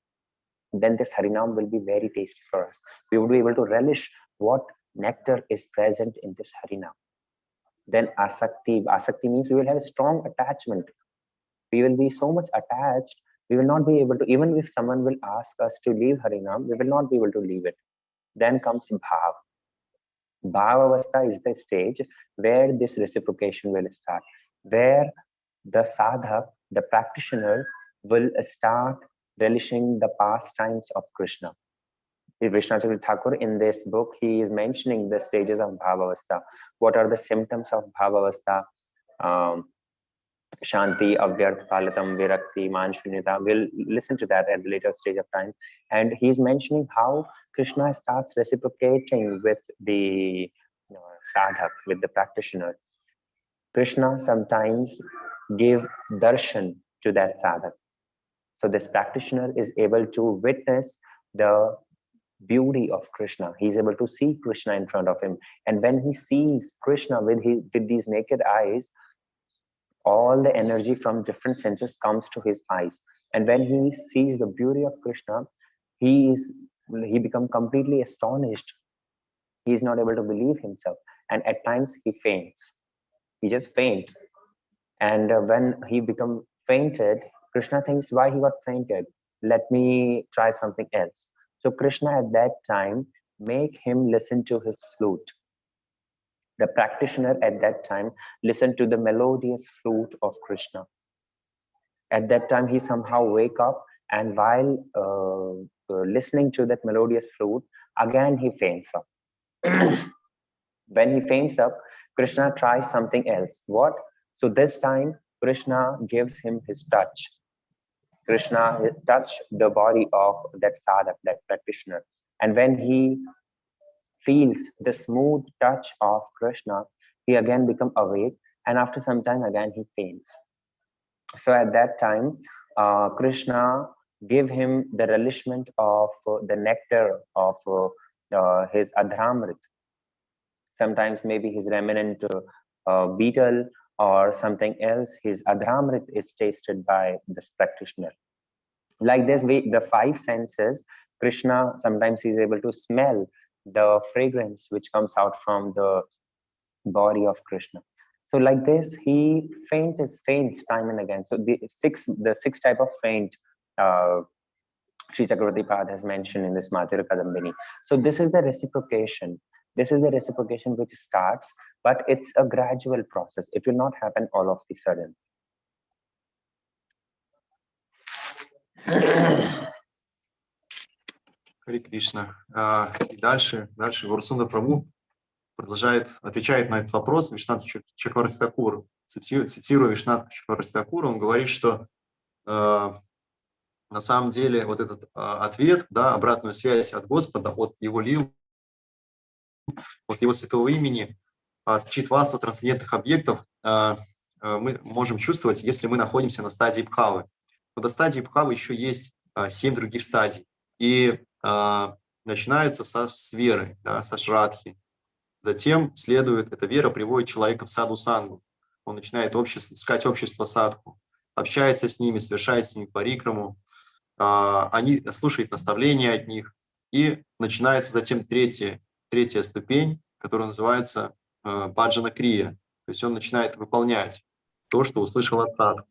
then this Harinam will be very tasty for us. We would be able to relish what nectar is present in this Harinam. Then Asakti. Asakti means we will have a strong attachment. We will be so much attached, we will not be able to, even if someone will ask us to leave Harinam, we will not be able to leave it. Then comes Bhav. Bhavavastha is the stage where this reciprocation will start, where the sadhak, the practitioner, will start relishing the pastimes of Krishna. Vishnu Thakur, in this book, he is mentioning the stages of Bhavavastha. What are the symptoms of Bhavavastha? Shanti, Avyarth, Palatam, Virakti, Manshunyata. We'll listen to that at the later stage of time. And he's mentioning how Krishna starts reciprocating with the sadhak, with the practitioner. Krishna sometimes give darshan to that sadhak. So this practitioner is able to witness the beauty of Krishna. He's able to see Krishna in front of him. And when he sees Krishna with these naked eyes, all the energy from different senses comes to his eyes. And when he sees the beauty of Krishna, he becomes completely astonished. He is not able to believe himself. And at times he faints. He just faints. And when he becomes fainted, Krishna thinks, why he got fainted? Let me try something else. So Krishna at that time make him listen to his flute. The practitioner at that time listened to the melodious flute of Krishna. At that time, he somehow wake up, and while listening to that melodious flute, again he faints up. When he faints up, Krishna tries something else. What? So this time, Krishna gives him his touch. Krishna touch the body of that sadhak, that practitioner. And when he feels the smooth touch of Krishna, he again becomes awake, and after some time again he faints. So at that time, Krishna give him the relishment of the nectar of his Adhramrit. sometimes maybe his remnant beetle or something else, his adharamrit is tasted by this practitioner. Like this way, the five senses, Krishna sometimes is able to smell the fragrance which comes out from the body of Krishna. So like this, he faints time and again. So the six type of faint Sri Chakravarti Pad has mentioned in this Madhurya Kadambini. So this is the reciprocation. This is the reciprocation which starts, but it's a gradual process. It will not happen all of the sudden. Хари Кришна. И дальше Гурсунда Прабху отвечает на этот вопрос. Вишнат Чакраварти Такур, цитируя Вишнат Чакраварти Такура, он говорит, что на самом деле вот этот ответ, да, обратную связь от Господа, от Его лил, от Его святого имени, от читваства трансцендентных объектов мы можем чувствовать, если мы находимся на стадии Бхавы. Но до стадии Бхавы еще есть 7 других стадий. И начинается с веры, да, со шрадхи. Затем эта вера приводит человека в саду-сангу. Он начинает искать общество садху, общается с ними, совершает с ними парикраму, они слушают наставления от них, и начинается затем третья ступень, которая называется баджана крия. То есть он начинает выполнять то, что услышал от садху.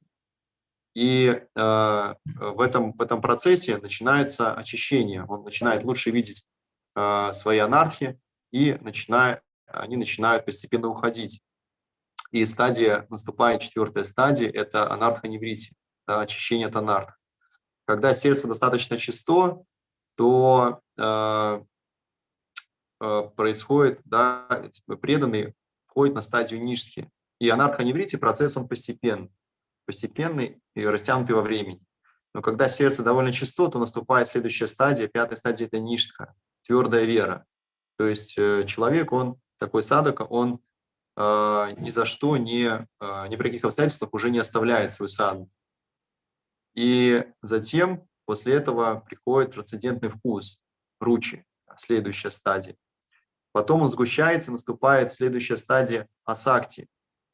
И в этом процессе начинается очищение. Он начинает лучше видеть свои анархи, и они начинают постепенно уходить. И наступает 4-я стадия, это анартха-неврити, да, очищение от анарх. Когда сердце достаточно чисто, то происходит, да, преданный входит на стадию ништхи. И анартха-неврити процесс, он постепенный и растянутый во времени. Но когда сердце довольно чисто, то наступает следующая стадия, 5-я стадия – это ништха, твердая вера. То есть человек, такой садака, он ни за что, ни при каких обстоятельствах уже не оставляет свою саду. И затем, после этого, приходит трансцендентный вкус, ручи, следующая стадия. Потом он сгущается, наступает следующая стадия асакти.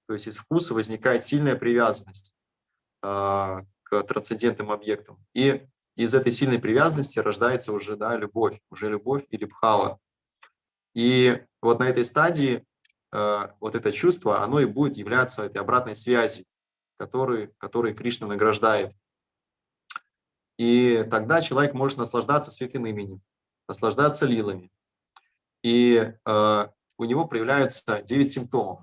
То есть из вкуса возникает сильная привязанность к трансцендентным объектам. И из этой сильной привязанности рождается уже, да, любовь или бхава. И вот на этой стадии вот это чувство, оно и будет являться этой обратной связью, которой Кришна награждает. И тогда человек может наслаждаться святым именем, наслаждаться лилами. И у него проявляются 9 симптомов.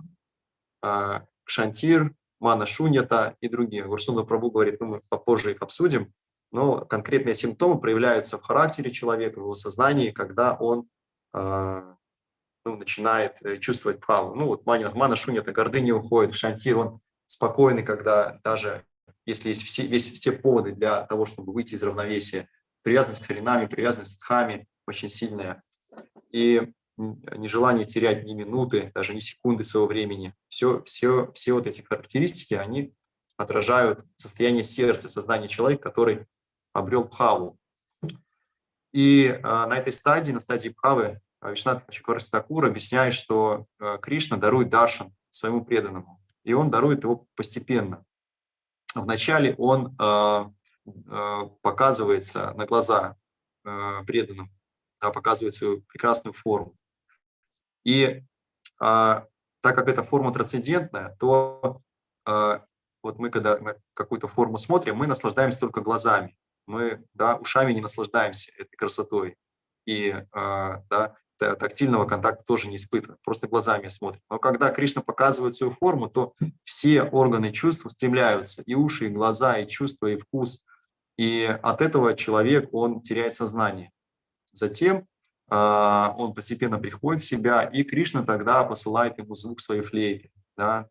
Кшантир, мана шуньята и другие. Гурсунда Прабху говорит, мы попозже их обсудим, но конкретные симптомы проявляются в характере человека, в его сознании, когда он начинает чувствовать бхаву. Вот мана шуньята, гордыня уходит, кшантир, он спокойный, когда даже если есть все поводы для того, чтобы выйти из равновесия. Привязанность к харинаме, привязанность к дхаме очень сильная. И нежелание терять ни минуты, даже ни секунды своего времени. Все вот эти характеристики, они отражают состояние сердца, сознание человека, который обрел бхаву. И на этой стадии, на стадии бхавы, Вишнат Чакраварти Такур объясняет, что Кришна дарует даршан своему преданному. И он дарует его постепенно. Вначале он показывается на глаза преданным, показывает свою прекрасную форму. И так как эта форма трансцендентная, то вот мы, когда на какую-то форму смотрим, мы наслаждаемся только глазами. Мы, да, ушами не наслаждаемся этой красотой. И тактильного контакта тоже не испытываем, просто глазами смотрим. Но когда Кришна показывает свою форму, то все органы чувств устремляются, и уши, и глаза, и чувства, и вкус. И от этого человек, он теряет сознание. Затем он постепенно приходит в себя, и Кришна тогда посылает ему звук своей флейты, да,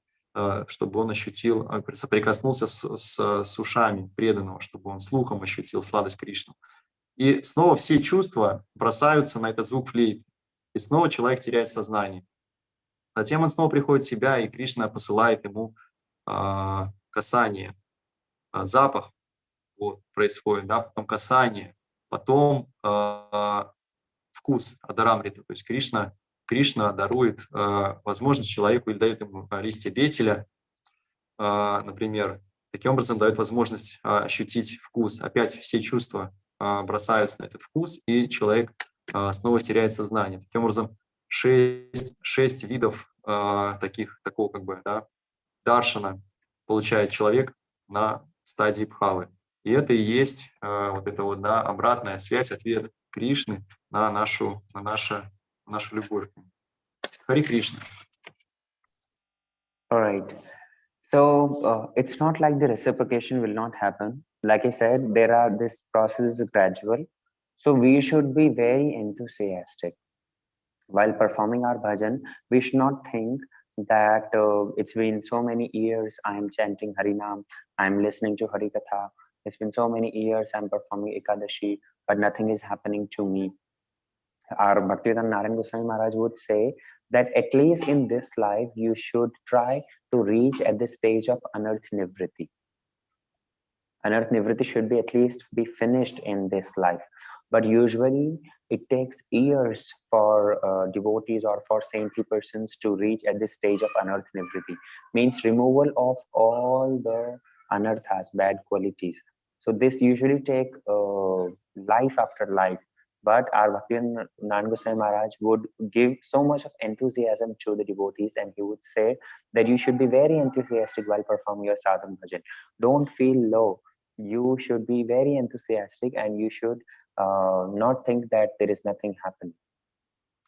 чтобы он ощутил, соприкоснулся с ушами преданного, чтобы он слухом ощутил сладость Кришны. И снова все чувства бросаются на этот звук флейты, и снова человек теряет сознание. Затем он снова приходит в себя, и Кришна посылает ему касание, запах происходит, да, потом касание, потом вкус адарамрита, то есть Кришна Кришна дарует возможность человеку или дает ему листья бетеля, например, таким образом дает возможность ощутить вкус. Опять все чувства бросаются на этот вкус, и человек снова теряет сознание. Таким образом, шесть видов такого как бы, да, даршана получает человек на стадии бхавы. И это и есть вот эта вот, да, обратная связь, ответ Кришны на нашу любовь. Хари Кришна. All right. So it's not like the reciprocation will not happen. Like I said, this process is gradual. So we should be very enthusiastic while performing our bhajan. We should not think that it's been so many years I am chanting Harinam, I'm listening to Harikatha. It's been so many years I'm performing Ekadashi, but nothing is happening to me. Our Bhaktivedanta Narayan Goswami Maharaj would say that at least in this life, you should try to reach at the stage of Anarth Nivriti. Anarth Nivriti should be at least be finished in this life. But usually it takes years for devotees or for saintly persons to reach at this stage of Anarth Nivriti. Means removal of all the anarthas, bad qualities. So this usually take life after life. But our Bhaktivedanta Narayan Goswami Maharaj would give so much of enthusiasm to the devotees, and he would say that you should be very enthusiastic while performing your sadhana bhajan. Don't feel low. You should be very enthusiastic, and you should not think that there is nothing happening.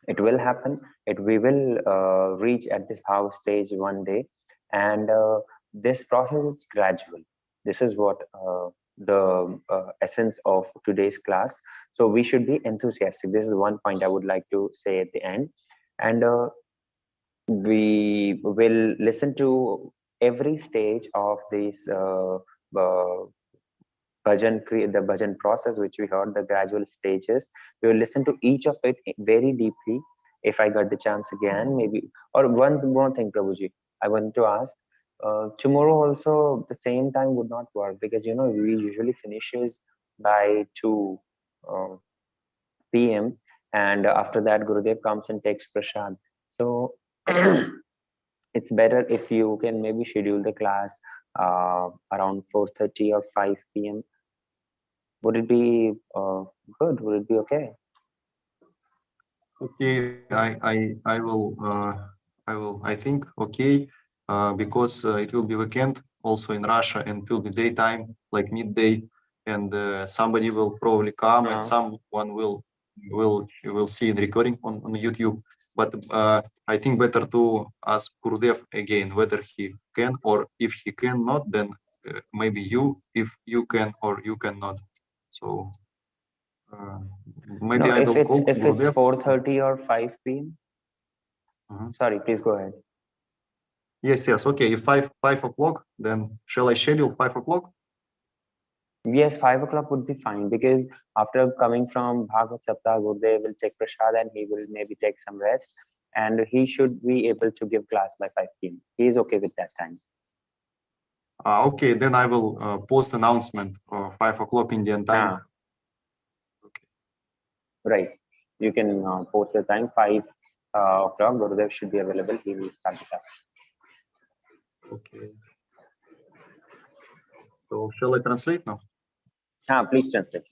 It will happen. We will reach at this bhava stage one day, and this process is gradual. This is what the essence of today's class. So we should be enthusiastic. This is one point I would like to say at the end. And we will listen to every stage of this the bhajan process, which we heard, the gradual stages. We will listen to each of it very deeply. If I got the chance again, maybe. Or one more thing, Prabhuji, I want to ask. Tomorrow also the same time would not work, because we usually finishes by 2 p.m. and after that Gurudev comes and takes prasad. So it's better if you can maybe schedule the class around 4:30 or 5 p.m. Would it be good? Would it be okay? Okay, I think okay, because it will be weekend also in Russia, and it will be daytime, like midday, and somebody will probably come, and someone will see the recording on YouTube. But I think better to ask Gurudev again whether he can, or if he cannot, then maybe you, if you can or you cannot. So maybe No, I will call if it's Gurudev. 4:30 or 5 p.m. Sorry, please go ahead. Yes. Okay. If 5 o'clock, then shall I schedule 5 o'clock? Yes, 5 o'clock would be fine, because after coming from Bhagavad Saptah, Gurudev will take prasad and he will maybe take some rest, and he should be able to give class by 5 p.m. He is okay with that time. Okay, then I will post announcement 5 o'clock Indian time. Okay. Right. You can post the time 5 o'clock. Gurudev should be available. He will start the class. Okay. So shall I translate now? Please translate.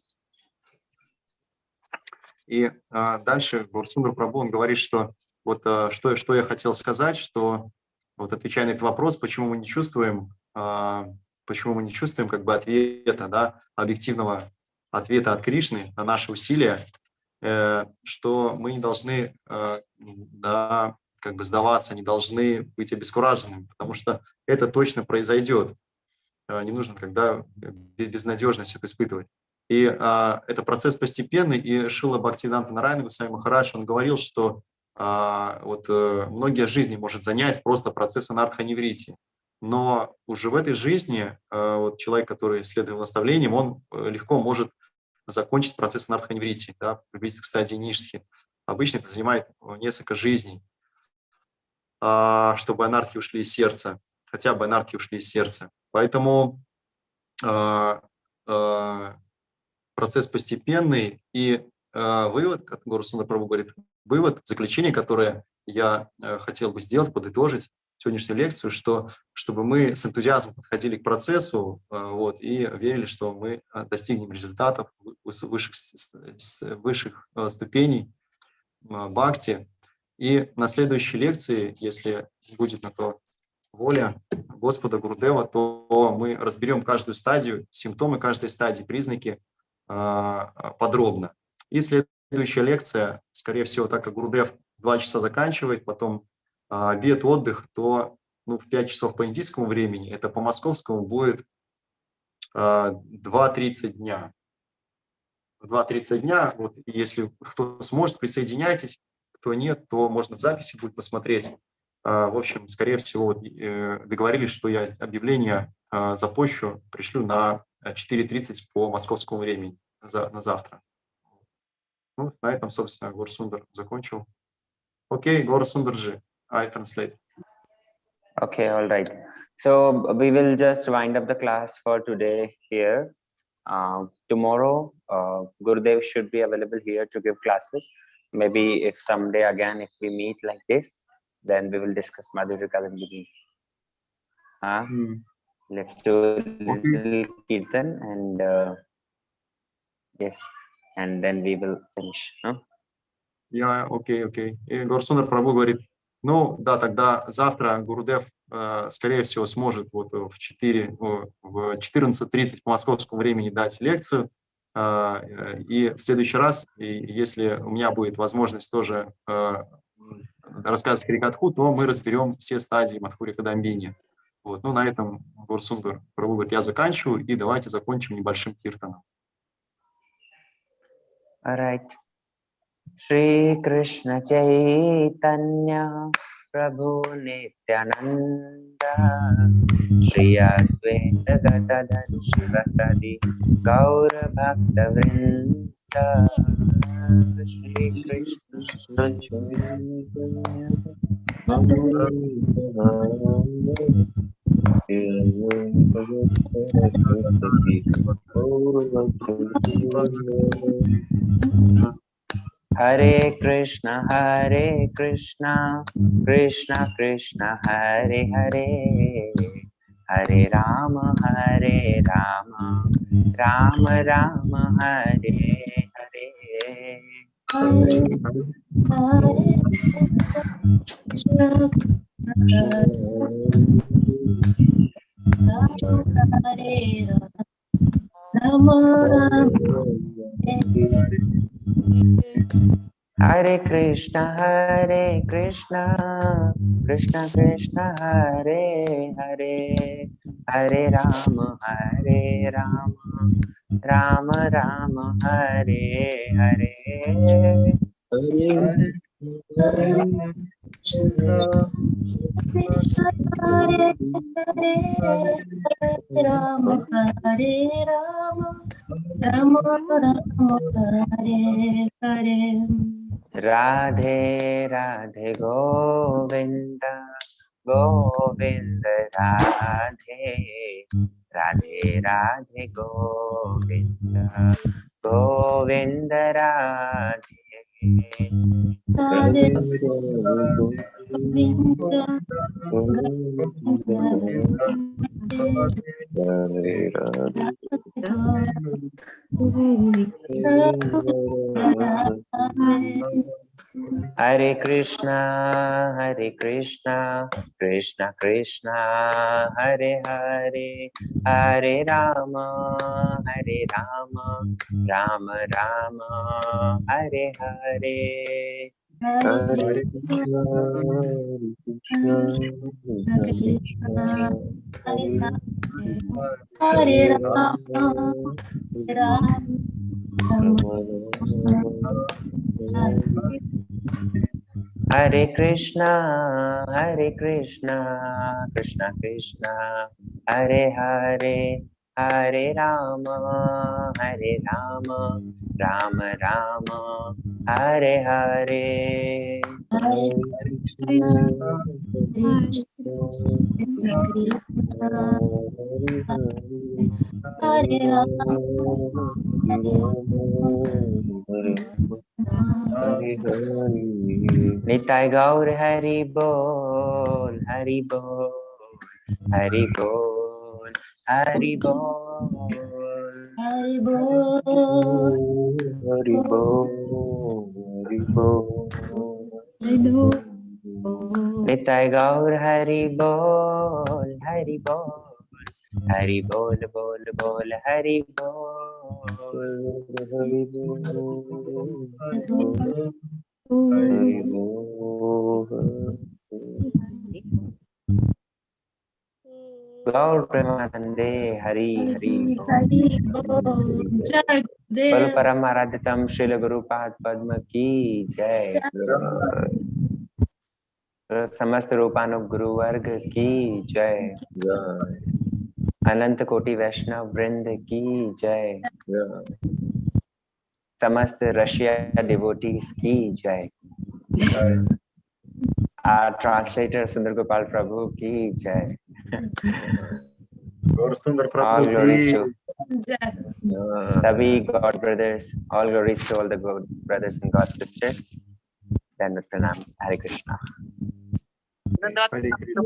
И дальше Гурсундра Прабху, он говорит, что вот что я хотел сказать, что вот отвечая на этот вопрос, почему мы не чувствуем как бы ответа, да, объективного ответа от Кришны на наши усилия, что мы не должны да, как бы сдаваться, не должны быть обескураженными, потому что это точно произойдет. Не нужно тогда безнадежность это испытывать. И это процесс постепенный, и Шрила Бхактивиданта Нарайана Госвами Махарадж, он говорил, что многие жизни может занять просто процесс анарханеврити. Но уже в этой жизни вот человек, который следует наставлениям, он легко может закончить процесс анарханеврити, да, приблизиться к стадии ништхи. Обычно это занимает несколько жизней, чтобы анархи ушли из сердца, хотя бы анархи ушли из сердца. Поэтому процесс постепенный, и вывод, как Гуру Сундар Прабху говорит, вывод, заключение, которое я хотел бы сделать, подытожить сегодняшнюю лекцию, что чтобы мы с энтузиазмом подходили к процессу вот, и верили, что мы достигнем результатов высших ступеней бхакти. И на следующей лекции, если будет на то воля Господа Гурудева, то мы разберем каждую стадию, симптомы каждой стадии, признаки подробно. И следующая лекция, скорее всего, так как Гурудев 2 часа заканчивает, потом обед, отдых, то в 5 часов по индийскому времени, это по московскому будет 2:30 дня. В 2:30 дня, вот, если кто сможет, присоединяйтесь, кто нет, то можно в записи будет посмотреть. В общем, скорее всего, договорились, что я объявление запущу, пришлю на 4:30 по московскому времени на завтра. Ну, на этом, собственно, Горсундар закончил. Окей, Горсундарджи, I translate. Okay, all right. So we will just wind up the class for today here. Tomorrow, Gurudev should be available here to give classes. Maybe if someday again, if we meet like this, then we will discuss Madhurya Kadambini. Let's do little Kirtan and yes, and then we will finish. Окей. И Горсундар Прабhu говорит, ну да, тогда завтра Гурудев, скорее всего, сможет вот в 14:30 по московскому времени дать лекцию. И в следующий раз, если у меня будет возможность тоже рассказывать Харикатху, то мы разберем все стадии Мадхурья Кадамбини. Вот. Ну, на этом Горсундар Прабhu говорит, я заканчиваю, и давайте закончим небольшим киртаном. All right. Shri Krishna Chaitanya Prabhu Nityananda Shri Advaita Gadadhar Shivasadi Gaura Bhakta Vrinda Shri Krishna Chaitanya Hare Krishna, Krishna Krishna, Hare Hare, Hare Rama, Rama Rama, Hare Hare. Hare Krishna, Krishna Krishna, Hare Hare, Hare Rama, Rama Rama, Hare Hare. Rama Hare Rama, Rama Rama Hare Hare. Radhe Radhe Govinda, Govinda Radhe, Radhe Radhe Govinda, Govinda Radhe. Radhe Govinda, Hare Krishna, Krishna Krishna, Hare Hare, Hare Rama, Rama Rama, Hare Hare. Hare Krishna, Krishna Krishna, Hare Hare, Hare Rama, Rama Rama, Hare Hare. Hare Nitai Gaur Hari Bol, Hari Bol, Hari Bol, Hari Bol, Hari Bol. Hari Bol, Hari Bol. Nitai Gaur Hari Bol, Hari Bol, Hari Bol, Bol, Bol, Hari Bol, Hari Bol, Hari Bol. Gaur Premanande, Hari Hari Bol. Hari Bol. Jai Bol Gurudev. Paramaradhitam Srila Gurupad Padma ki Jai. समस्त रूपानुग गुरु वर्ग की जय. अनंत कोटि वैष्णव वृंद की जय. समस्त Russia devotees की जय. Our translator Sundar Gopal Prabhu ki jai. Gaur Sundar All Prabhu glories ki to Jai. Sabi God brothers. All glories to all the God brothers and God sisters. Then with pranams. Hare Krishna. Hare Krishna.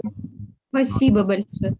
Спасибо большое.